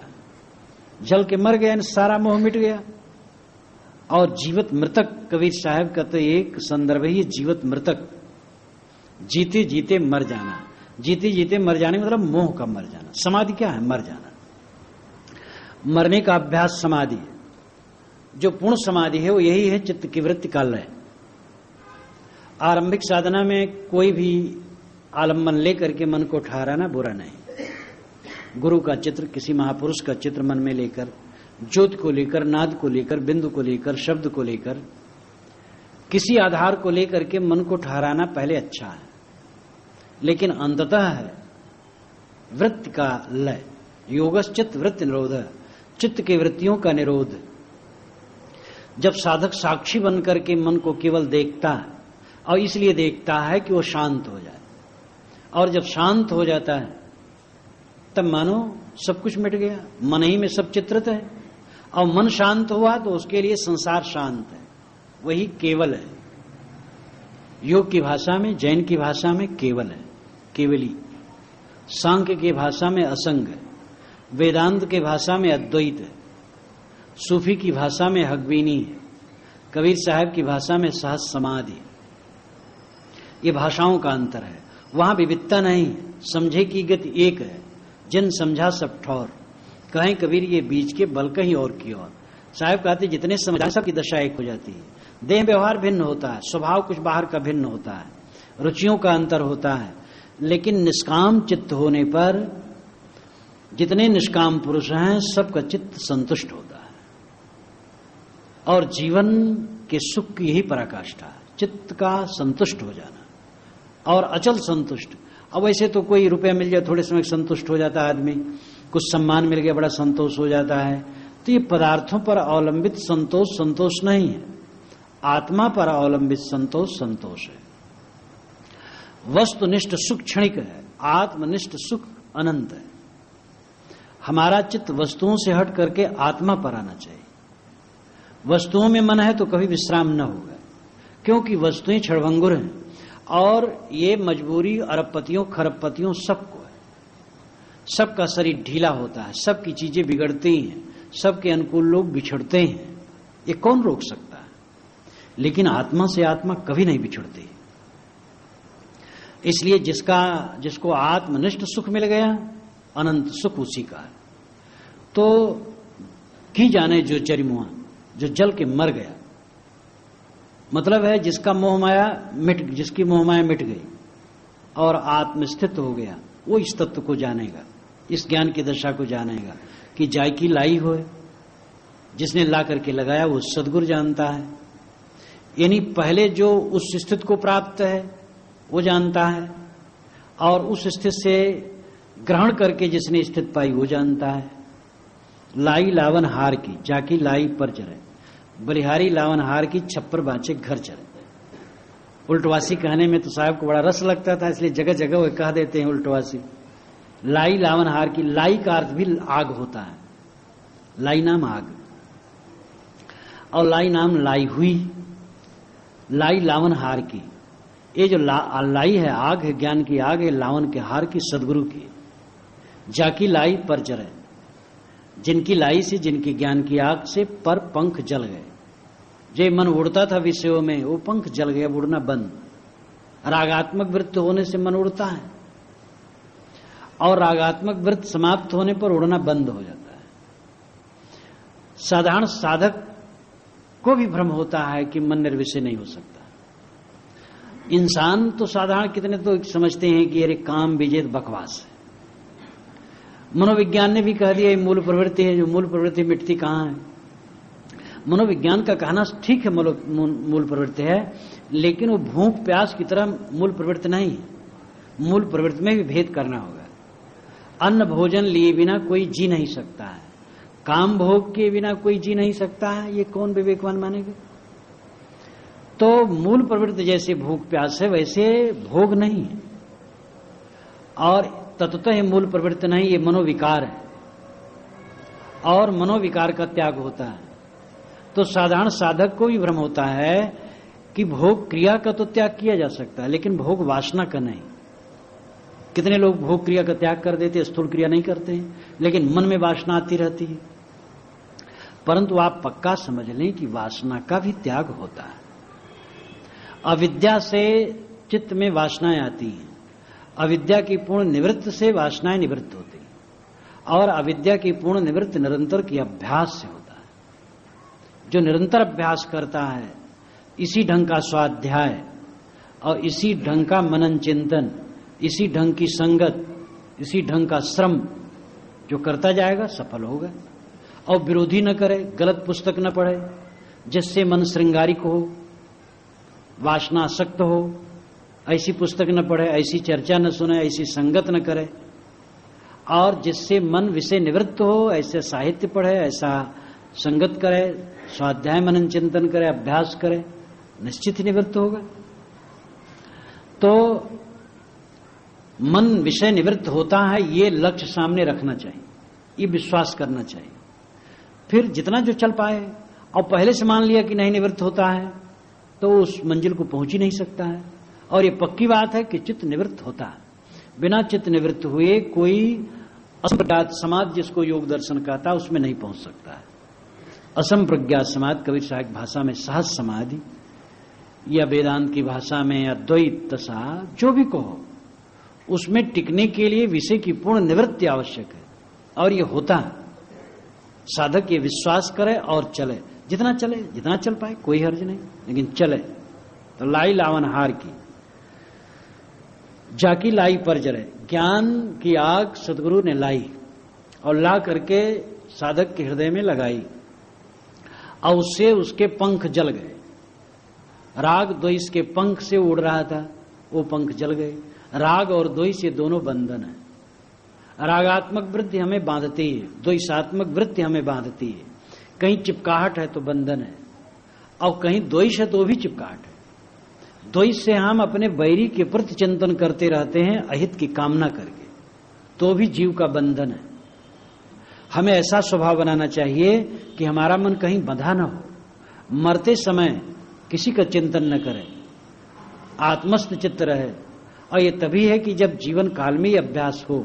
जल के मर गया, सारा मोह मिट गया। और जीवित मृतक, कबीर साहब कहते एक संदर्भ है, जीवित मृतक, जीते जीते मर जाना। जीते जीते मर जाने मतलब मोह का मर जाना। समाधि क्या है? मर जाना। मरने का अभ्यास समाधि है। जो पूर्ण समाधि है वो यही है, चित्त की वृत्ति का लय। आरंभिक साधना में कोई भी आलम्बन लेकर के मन को ठहराना बुरा नहीं। गुरु का चित्र, किसी महापुरुष का चित्र मन में लेकर, ज्योति को लेकर, नाद को लेकर, बिंदु को लेकर, शब्द को लेकर, किसी आधार को लेकर के मन को ठहराना पहले अच्छा है, लेकिन अंततः है वृत्ति का लय। योगश्चित्त वृत्ति निरोध, चित्त की वृत्तियों का निरोध। जब साधक साक्षी बन करके मन को केवल देखता है, और इसलिए देखता है कि वो शांत हो जाए, और जब शांत हो जाता है तब मानो सब कुछ मिट गया। मन ही में सब चित्रित है, और मन शांत हुआ तो उसके लिए संसार शांत है। वही केवल है। योग की भाषा में, जैन की भाषा में केवल है, केवली। सांख्य की भाषा में असंग है, वेदांत की भाषा में अद्वैत है, सूफी की भाषा में हकबीनी है, कबीर साहब की भाषा में सहज समाधि है। ये भाषाओं का अंतर है। वहां विविधता नहीं, समझे की गति एक है, जिन समझा सब ठौर। कहें कबीर ये बीच के बल कहीं और की ओर। साहब कहते जितने समझा सबकी दशा एक हो जाती है। देह व्यवहार भिन्न होता है, स्वभाव कुछ बाहर का भिन्न होता है, रुचियों का अंतर होता है, लेकिन निष्काम चित्त होने पर जितने निष्काम पुरुष हैं सबका चित्त संतुष्ट होता है। और जीवन के सुख की यही पराकाष्ठा है, चित्त का संतुष्ट हो जाना और अचल संतुष्ट। अब वैसे तो कोई रुपया मिल जाए थोड़े समय संतुष्ट हो जाता है आदमी, कुछ सम्मान मिल गया बड़ा संतोष हो जाता है। तो ये पदार्थों पर अवलंबित संतोष संतोष नहीं है, आत्मा पर अवलंबित संतोष संतोष है। वस्तुनिष्ठ सुख क्षणिक है, आत्मनिष्ठ सुख अनंत है। हमारा चित्त वस्तुओं से हट करके आत्मा पर आना चाहिए। वस्तुओं में मन है तो कभी विश्राम न होगा, क्योंकि वस्तुएं क्षणभंगुर हैं, और ये मजबूरी अरबपतियों खरबपतियों सबको है। सबका शरीर ढीला होता है, सबकी चीजें बिगड़ती हैं, सबके अनुकूल लोग बिछड़ते हैं। ये कौन रोक सकता है? लेकिन आत्मा से आत्मा कभी नहीं बिछड़ती। इसलिए जिसको आत्मनिष्ठ सुख मिल गया, अनंत सुख उसी का है। तो की जाने जो चरिमुआ, जो जल के मर गया, मतलब है जिसकी मोह माया मिट गई और आत्मस्थित हो गया, वो इस तत्व को जानेगा, इस ज्ञान की दशा को जानेगा कि जायकी लाई हो, जिसने ला करके लगाया वो सदगुरु जानता है। यानी पहले जो उस स्थिति को प्राप्त है वो जानता है, और उस स्थिति से ग्रहण करके जिसने स्थिति पाई वो जानता है। लाई लावन हार की, जाकी लाई पर चले, बलिहारी लावन हार की, छप्पर बाँचे घर चले। उल्टवासी कहने में तो साहब को बड़ा रस लगता था, इसलिए जगह जगह वो कह देते हैं उल्टवासी। लाई लावन हार की, लाई का अर्थ भी आग होता है, लाई नाम आग। और लाई नाम लाई हुई, लाई लावन हार की। ये जो लाई है, आग है, ज्ञान की आग है, लावन के हार की, सदगुरु की। जाकी लाई पर जरे, जिनकी लाई से, जिनकी ज्ञान की आग से पर पंख जल गए। जो मन उड़ता था विषयों में, वो पंख जल गया, उड़ना बंद। रागात्मक वृत्त होने से मन उड़ता है, और रागात्मक वृत्त समाप्त होने पर उड़ना बंद हो जाता है। साधारण साधक को भी भ्रम होता है कि मन निर्विषय नहीं हो सकता। इंसान तो साधारण कितने तो समझते हैं कि अरे काम विजेत बकवास है। मनोविज्ञान ने भी कह दिया ये मूल प्रवृत्ति है, जो मूल प्रवृत्ति मिटती कहां है। मनोविज्ञान का कहना ठीक है, मूल प्रवृत्ति है, लेकिन वो भूख प्यास की तरह मूल प्रवृत्ति नहीं है। मूल प्रवृत्ति में भी भेद करना होगा। अन्न भोजन लिए बिना कोई जी नहीं सकता है, काम भोग के बिना कोई जी नहीं सकता है, ये कौन विवेकवान मानेगा। तो मूल प्रवृत्ति जैसे भूख प्यास है, वैसे भोग नहीं है, और तत्वतः मूल प्रवृत्ति नहीं, ये मनोविकार है, और मनोविकार का त्याग होता है। तो साधारण साधक को भी भ्रम होता है कि भोग क्रिया का तो त्याग किया जा सकता है, लेकिन भोग वासना का नहीं। कितने लोग भोग क्रिया का त्याग कर देते, स्थूल क्रिया नहीं करते हैं, लेकिन मन में वासना आती रहती है। परंतु आप पक्का समझ लें कि वासना का भी त्याग होता है। अविद्या से चित्त में वासनाएं आती हैं, अविद्या की पूर्ण निवृत्त से वासनाएं निवृत्त होती हैं, और अविद्या की पूर्ण निवृत्त निरंतर की अभ्यास से होता है। जो निरंतर अभ्यास करता है, इसी ढंग का स्वाध्याय और इसी ढंग का मनन चिंतन, इसी ढंग की संगत, इसी ढंग का श्रम जो करता जाएगा सफल होगा। और विरोधी न करे, गलत पुस्तक न पढ़े जिससे मन श्रृंगारिक हो, वासनासक्त हो, ऐसी पुस्तक न पढ़े, ऐसी चर्चा न सुने, ऐसी संगत न करे, और जिससे मन विषय निवृत्त हो, ऐसे साहित्य पढ़े, ऐसा संगत करे, स्वाध्याय मनन चिंतन करे, अभ्यास करे, निश्चित ही निवृत्त होगा। तो मन विषय निवृत्त होता है, ये लक्ष्य सामने रखना चाहिए, ये विश्वास करना चाहिए। फिर जितना जो चल पाए, और पहले से मान लिया कि नहीं निवृत्त होता है, तो उस मंजिल को पहुंच ही नहीं सकता है। और ये पक्की बात है कि चित्त निवृत्त होता है। बिना चित्त निवृत्त हुए कोई असंप्रज्ञात समाधि, जिसको योग दर्शन कहता है, उसमें नहीं पहुंच सकता है। असंप्रज्ञात समाधि, कबीर साहब की भाषा में सहज समाधि, या वेदांत की भाषा में अद्वैत दशा, जो भी कहो, उसमें टिकने के लिए विषय की पूर्ण निवृत्ति आवश्यक है। और ये होता है। साधक ये विश्वास करे और चले, जितना चले, जितना चल पाए, कोई हर्ज नहीं, लेकिन चले। तो लाई लावन हार की, जाकी लाई पर जरे, ज्ञान की आग सदगुरु ने लाई और ला करके साधक के हृदय में लगाई, और उससे उसके पंख जल गए। राग द्वेष के पंख से उड़ रहा था, वो पंख जल गए। राग और द्वेष ये दोनों बंधन है। रागात्मक वृत्ति हमें बांधती है, द्वेषात्मक वृत्ति हमें बांधती है। कहीं चिपकाहट है तो बंधन है, और कहीं द्वेष है तो भी चिपकाहट है। द्वेष से हम अपने बैरी के प्रति चिंतन करते रहते हैं, अहित की कामना करके, तो भी जीव का बंधन है। हमें ऐसा स्वभाव बनाना चाहिए कि हमारा मन कहीं बंधा न हो, मरते समय किसी का चिंतन न करे, आत्मस्थ चित्त रहे। और ये तभी है कि जब जीवन काल में ये अभ्यास हो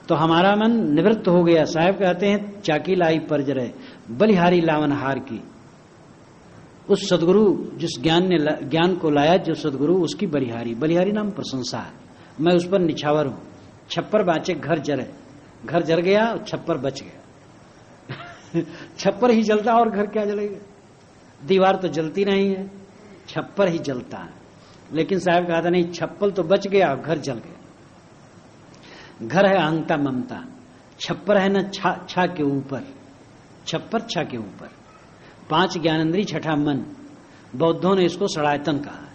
तो हमारा मन निवृत्त हो गया। साहब कहते हैं चाकी लाई पर जरे, बलिहारी लावन हार की। उस सदगुरु जिस ज्ञान को लाया, जो सदगुरु, उसकी बलिहारी, बलिहारी नाम प्रशंसा है। मैं उस पर निछावर हूं। छप्पर बाँचे घर जरे, घर जल गया, छप्पर बच गया। छप्पर ही जलता और घर क्या जलेगा। दीवार तो जलती नहीं है, छप्पर ही जलता है। लेकिन साहब कहा था नहीं, छप्पर तो बच गया, घर जल गया। घर है अहंता ममता, छप्पर है ना छा के ऊपर, छप्पर छा के ऊपर। 5 ज्ञानेंद्रिय, छठा मन। बौद्धों ने इसको षडायतन कहा है,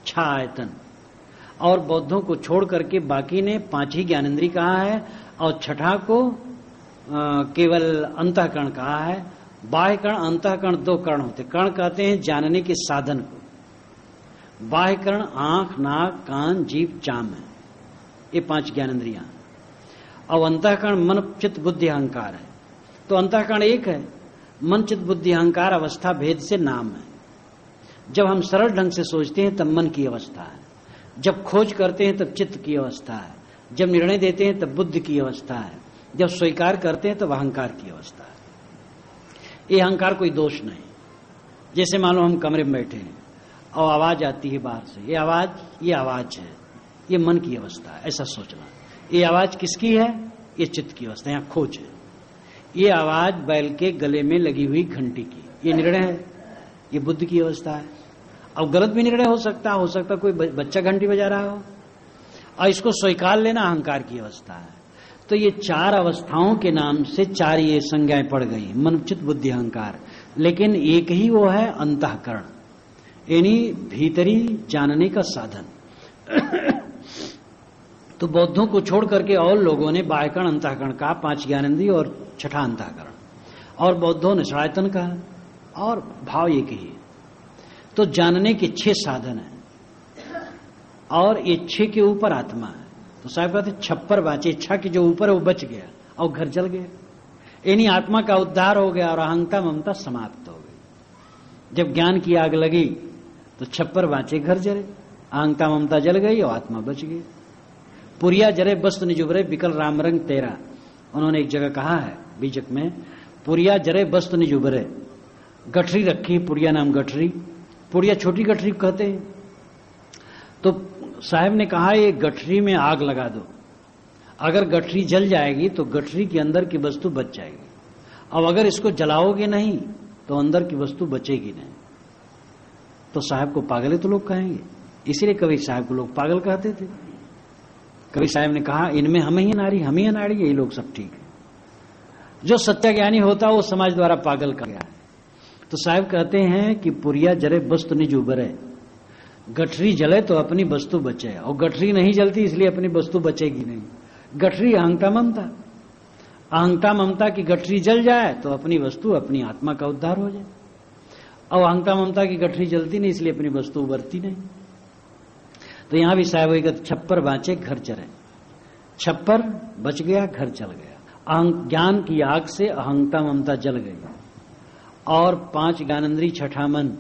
छा आयतन। और बौद्धों को छोड़ करके बाकी ने 5 ही ज्ञानेंद्रिय कहा है, और छठा को केवल अंतःकरण कहा है। बाह्य कर्ण, अंतःकरण 2 कर्ण होते। कर्ण कहते हैं जानने के साधन को। बाह्य कर्ण आंख, नाक, कान, जीभ, चाम है, ये 5 ज्ञानेंद्रियां। और अंतःकरण मन, चित्त, बुद्धि, अहंकार है। तो अंतःकरण एक है, मन चित्त बुद्धि अहंकार अवस्था भेद से नाम है। जब हम सरल ढंग से सोचते हैं तब मन की अवस्था है, जब खोज करते हैं तब चित्त की अवस्था है, जब निर्णय देते हैं तब बुद्धि की अवस्था है, जब स्वीकार करते हैं तब अहंकार की अवस्था है। ये अहंकार कोई दोष नहीं। जैसे मान लो हम कमरे में बैठे हैं और आवाज आती है बाहर से, ये आवाज है, ये मन की अवस्था है, ऐसा सोचना। ये आवाज किसकी है? ये चित्त की अवस्था, यहाँ खोज है। ये आवाज बैल के गले में लगी हुई घंटी की, ये निर्णय है, ये बुद्धि की अवस्था है। अब गलत भी निर्णय हो सकता कोई बच्चा घंटी बजा रहा हो, और इसको स्वीकार लेना अहंकार की अवस्था है। तो ये चार अवस्थाओं के नाम से चार ये संज्ञाएं पड़ गई, मन चित्त बुद्धि अहंकार। लेकिन एक ही वो है अंतःकरण, यानी भीतरी जानने का साधन। तो बौद्धों को छोड़ करके और लोगों ने बाह्यकरण अंतःकरण कहा, 5 ज्ञानेंद्रिय और 6ठा अंतःकरण, और बौद्धों ने सनातन कहा, और भाव एक ही है। तो जानने के 6 साधन हैं, और ये 6 के ऊपर आत्मा है। तो साहब कहते छप्पर बाँचे, 6 के जो ऊपर है वो बच गया और घर जल गया, यानी आत्मा का उद्धार हो गया और अहंता ममता समाप्त हो गई। जब ज्ञान की आग लगी तो छप्पर बाँचे, घर जले, अहंता ममता जल गई और आत्मा बच गई। पुरिया जरे बस्त निजुबरे बिकल राम रंग तेरा, उन्होंने एक जगह कहा है बीजक में, पुरिया जरे बस्त निजुबरे, गठरी रखी, पुरिया नाम गठरी, पुरिया छोटी गठरी कहते हैं। तो साहब ने कहा ये गठरी में आग लगा दो, अगर गठरी जल जाएगी तो गठरी के अंदर की वस्तु बच जाएगी, अब अगर इसको जलाओगे नहीं तो अंदर की वस्तु बचेगी नहीं। तो साहब को पागल है तो लोग कहेंगे, इसीलिए कभी साहब को लोग पागल कहते थे। कभी साहब ने कहा इनमें हम ही नारी, हम ही अनाड़ी, ये लोग सब ठीक है। जो सत्य ज्ञानी होता है वो समाज द्वारा पागल कर गया है। तो साहब कहते हैं कि पुरिया जरे वस्तु निज उबरे, गठरी जले तो अपनी वस्तु बचे, और गठरी नहीं जलती इसलिए अपनी वस्तु बचेगी नहीं। गठरी अहंता ममता, अहंता ममता की गठरी जल जाए तो अपनी वस्तु अपनी आत्मा का उद्धार हो जाए, और अहंता ममता की गठरी जलती नहीं इसलिए अपनी वस्तु उबरती नहीं। तो यहां भी साहब वही कहते छप्पर बाँचे घर चले, छप्पर बच गया घर चल गया। ज्ञान की आग से अहंता ममता जल गई, और 5 ज्ञानेंद्रिय 6ठा मन,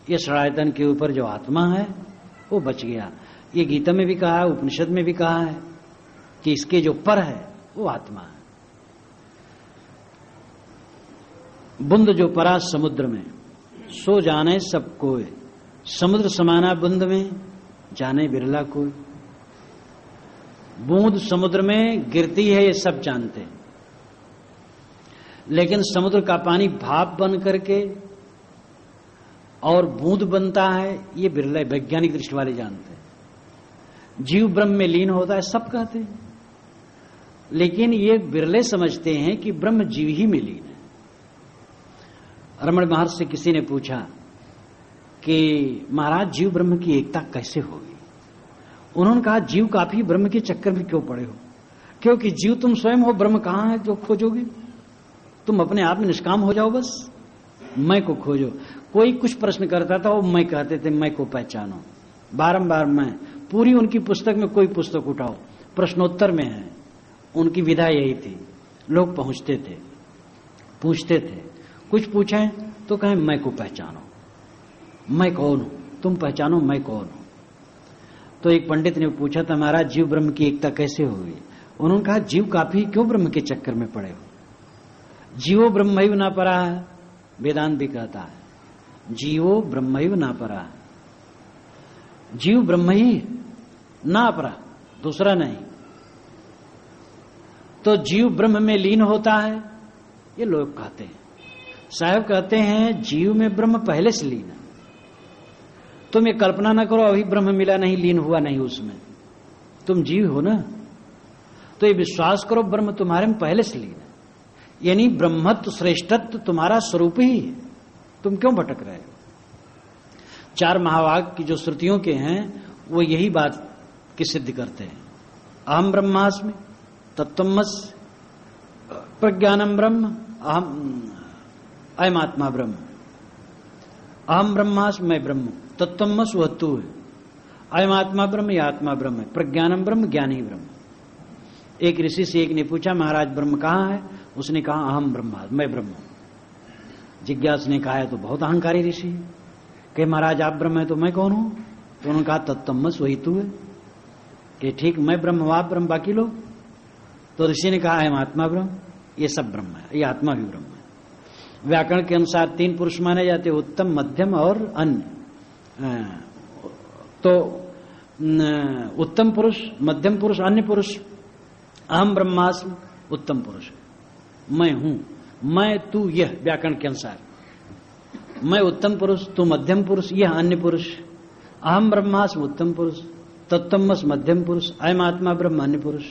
ये सनातन के ऊपर जो आत्मा है वो बच गया। ये गीता में भी कहा है, उपनिषद में भी कहा है कि इसके जो पर है वो आत्मा है। बुंद जो परा समुद्र में, सो जाने सब कोई, समुद्र समाना बुंद में, जाने बिरला कोई। बूंद समुद्र में गिरती है ये सब जानते हैं, लेकिन समुद्र का पानी भाप बन करके और बूंद बनता है ये बिरला वैज्ञानिक दृष्टि वाले जानते हैं। जीव ब्रह्म में लीन होता है सब कहते हैं, लेकिन ये बिरले समझते हैं कि ब्रह्म जीव ही में लीन है। रमण महर्षि से किसी ने पूछा कि महाराज जीव ब्रह्म की एकता कैसे होगी? उन्होंने कहा जीव काफी ब्रह्म के चक्कर में क्यों पड़े हो, क्योंकि जीव तुम स्वयं हो, ब्रह्म कहां है जो खोजोगे? तुम अपने आप में निष्काम हो जाओ, बस मैं को खोजो। कोई कुछ प्रश्न करता था वो मैं कहते थे मैं को पहचानो, बारंबार मैं। पूरी उनकी पुस्तक में कोई पुस्तक उठाओ प्रश्नोत्तर में है, उनकी विधा यही थी। लोग पहुंचते थे, पूछते थे, कुछ पूछें तो कहें मैं को पहचानो, मैं कौन हूं, तुम पहचानो मैं कौन हूं। तो एक पंडित ने पूछा था महाराज जीव ब्रह्म की एकता कैसे होगी? उन्होंने कहा जीव काफी क्यों ब्रह्म के चक्कर में पड़े हो, जीवो ब्रह्मैव ना परा है, वेदांत भी कहता है जीवो ब्रह्मैव ना परा, जीव ब्रह्म ही ना परा, दूसरा नहीं। तो जीव ब्रह्म में लीन होता है ये लोग कहते हैं। साहब कहते हैं जीव में ब्रह्म पहले से लीन है, तुम ये कल्पना ना करो अभी ब्रह्म मिला नहीं, लीन हुआ नहीं उसमें, तुम जीव हो ना, तो ये विश्वास करो ब्रह्म तुम्हारे में पहले से लीन है, यानी ब्रह्मत्व श्रेष्ठत्व तुम्हारा स्वरूप ही है, तुम क्यों भटक रहे हो? 4 महावाक्य की जो श्रुतियों के हैं वो यही बात की सिद्ध करते हैं। अहम ब्रह्मास्मि तत्त्वमसि, प्रज्ञानम ब्रह्म, अयम आत्मा ब्रह्म, अहम ब्रह्मास्मि मैं ब्रह्म, तत्त्वमसि वह तू है, अयम आत्मा ब्रह्म या आत्मा ब्रह्म है, प्रज्ञानम ब्रह्म ज्ञानी ब्रह्म। एक ऋषि से एक ने पूछा महाराज ब्रह्म कहाँ है? उसने कहा अहम ब्रह्मा, मैं ब्रह्म हूं। जिज्ञास ने कहा है तो बहुत अहंकारी ऋषि है। कि महाराज आप ब्रह्म है तो मैं कौन हूं? तो उन्होंने कहा तत्तमस वही तू है। कि ठीक, मैं ब्रह्म, आप ब्रह्म, बाकी लोग? तो ऋषि ने कहा है आत्मा ब्रह्म, ये सब ब्रह्म है, ये आत्मा भी ब्रह्म है। व्याकरण के अनुसार 3 पुरुष माने जाते, उत्तम, मध्यम और अन्य। तो उत्तम पुरुष, मध्यम पुरुष, अन्य पुरुष। अहम ब्रह्मास्मि, उत्तम पुरुष मैं हूं, मैं तू यह, व्याकरण के अनुसार। मैं उत्तम पुरुष, तू मध्यम पुरुष, यह अन्य पुरुष। अहम ब्रह्मास्मि, उत्तम पुरुष, तत्तमस मध्यम पुरुष, अयम आत्मा ब्रह्म, अन्य पुरुष।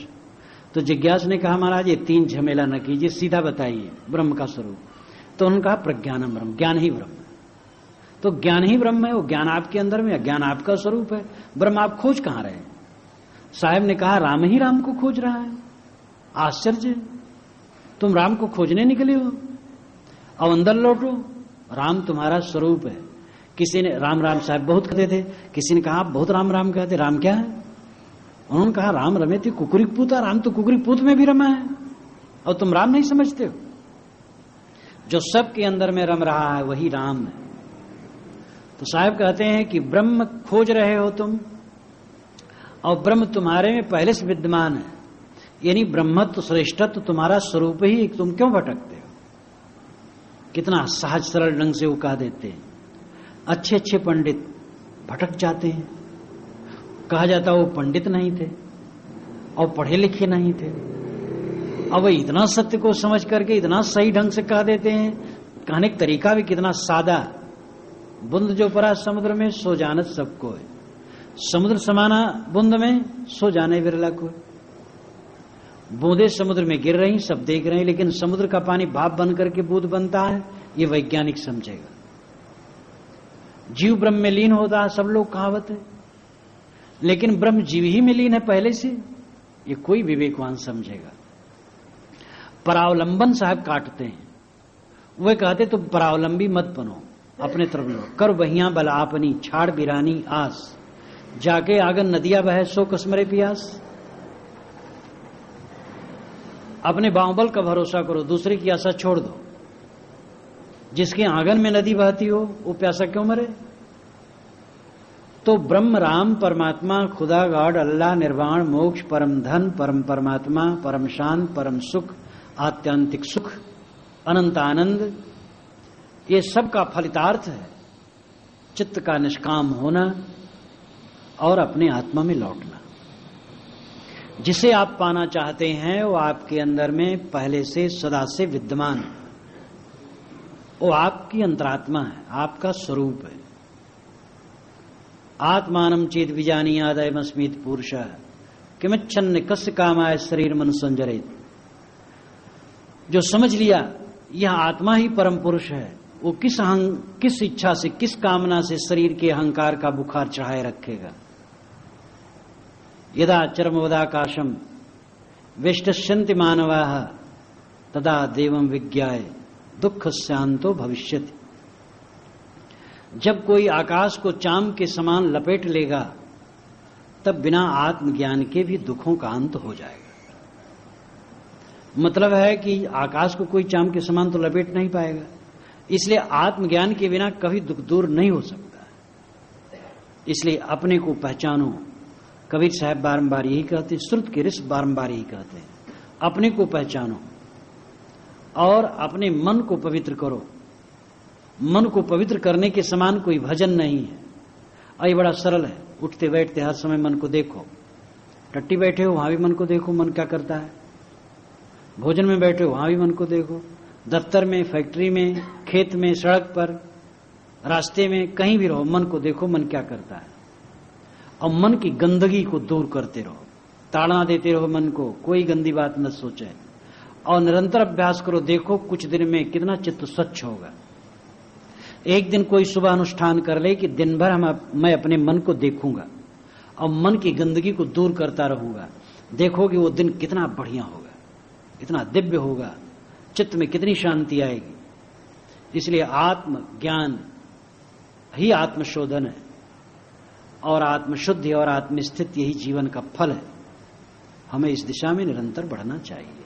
तो जिज्ञास ने कहा महाराज ये 3 झमेला न कीजिए, सीधा बताइए ब्रह्म का स्वरूप। तो उन्होंने कहा प्रज्ञानम ब्रह्म, ज्ञान ही ब्रह्म है। तो ज्ञान ही ब्रह्म है, वो ज्ञान आपके अंदर में है, ज्ञान आपका स्वरूप है। ब्रह्म आप खोज कहां रहे? साहब ने कहा राम ही राम को खोज रहा है। आश्चर्य, तुम राम को खोजने निकले हो, अब अंदर लौटो, राम तुम्हारा स्वरूप है। किसी ने राम राम साहब बहुत कहते थे, किसी ने कहा आप बहुत राम राम कहते, राम क्या है? उन्होंने कहा राम रमे थे कुकुरिक पूता, राम तो कुकुरिक पूत में भी रमा है, और तुम राम नहीं समझते हो? जो सबके अंदर में रम रहा है वही राम है। तो साहब कहते हैं कि ब्रह्म खोज रहे हो तुम, और ब्रह्म तुम्हारे में पहले से विद्यमान है, यानी ब्रह्मत्व श्रेष्ठत्व तुम्हारा स्वरूप ही, तुम क्यों भटकते हो? कितना सहज सरल ढंग से वो कह देते हैं। अच्छे अच्छे पंडित भटक जाते हैं, कहा जाता वो पंडित नहीं थे और पढ़े लिखे नहीं थे, अब इतना सत्य को समझ करके इतना सही ढंग से कह देते हैं। कहने का तरीका भी कितना सादा। बुंद जो परा समुद्र में सो जानत सबको है, समुद्र समाना बुंद में सो जाने विरला को। बूंदे समुद्र में गिर रही, सब देख रहे हैं, लेकिन समुद्र का पानी भाप बन करके बूंद बनता है, ये वैज्ञानिक समझेगा। जीव ब्रह्म में लीन होता है, सब लोग कहावत है, लेकिन ब्रह्म जीव ही में लीन है पहले से, ये कोई विवेकवान समझेगा। परावलंबन साहब काटते हैं, वह कहते तुम परावलंबी मत बनो, अपने तरफ लो, कर वहिया बल आपनी, छाड़ बिरानी आस, जाके आगन नदिया बहे सो कसमरे पियास। अपने बाहुबल का भरोसा करो, दूसरे की आशा छोड़ दो। जिसके आंगन में नदी बहती हो वो प्यासा क्यों मरे? तो ब्रह्म, राम, परमात्मा, खुदा, गॉड, अल्लाह, निर्वाण, मोक्ष, परम धन, परम परमात्मा, परम शांत, परम सुख, आत्यांतिक सुख, अनंत आनंद, ये सब का फलितार्थ है चित्त का निष्काम होना और अपने आत्मा में लौटना। जिसे आप पाना चाहते हैं वो आपके अंदर में पहले से सदा से विद्यमान है, वो आपकी अंतरात्मा है, आपका स्वरूप है। आत्मानम चेत विजानी आदयमस्मित पुरुष किमच्छन्न कस्य कामाय शरीर मन संजरित। जो समझ लिया यह आत्मा ही परम पुरुष है, वो किस इच्छा से, किस कामना से शरीर के अहंकार का बुखार चढ़ाए रखेगा। यदा चरमवदाकाशम वेष्टस्यन्ति मानवाः तदा देवं विज्ञाय दुख शांतो भविष्यति। जब कोई आकाश को चाम के समान लपेट लेगा तब बिना आत्मज्ञान के भी दुखों का अंत हो जाएगा। मतलब है कि आकाश को कोई चाम के समान तो लपेट नहीं पाएगा, इसलिए आत्मज्ञान के बिना कभी दुख दूर नहीं हो सकता। इसलिए अपने को पहचानो। कबीर साहब बारंबार यही कहते, श्रुत के ऋषि बारंबार यही कहते हैं, अपने को पहचानो और अपने मन को पवित्र करो। मन को पवित्र करने के समान कोई भजन नहीं है, और ये बड़ा सरल है। उठते बैठते हर समय मन को देखो, टट्टी बैठे हो वहां भी मन को देखो, मन क्या करता है। भोजन में बैठे हो वहां भी मन को देखो, दफ्तर में, फैक्ट्री में, खेत में, सड़क पर, रास्ते में, कहीं भी रहो, मन को देखो मन क्या करता है। और मन की गंदगी को दूर करते रहो, ताड़ना देते रहो मन को, कोई गंदी बात न सोचे, और निरंतर अभ्यास करो। देखो कुछ दिन में कितना चित्त स्वच्छ होगा। एक दिन कोई सुबह अनुष्ठान कर ले कि दिन भर मैं अपने मन को देखूंगा और मन की गंदगी को दूर करता रहूंगा। देखोगे वो दिन कितना बढ़िया होगा, कितना दिव्य होगा, चित्त में कितनी शांति आएगी। इसलिए आत्मज्ञान ही आत्मशोधन है, और आत्मशुद्धि और आत्मस्थिति यही जीवन का फल है। हमें इस दिशा में निरंतर बढ़ना चाहिए।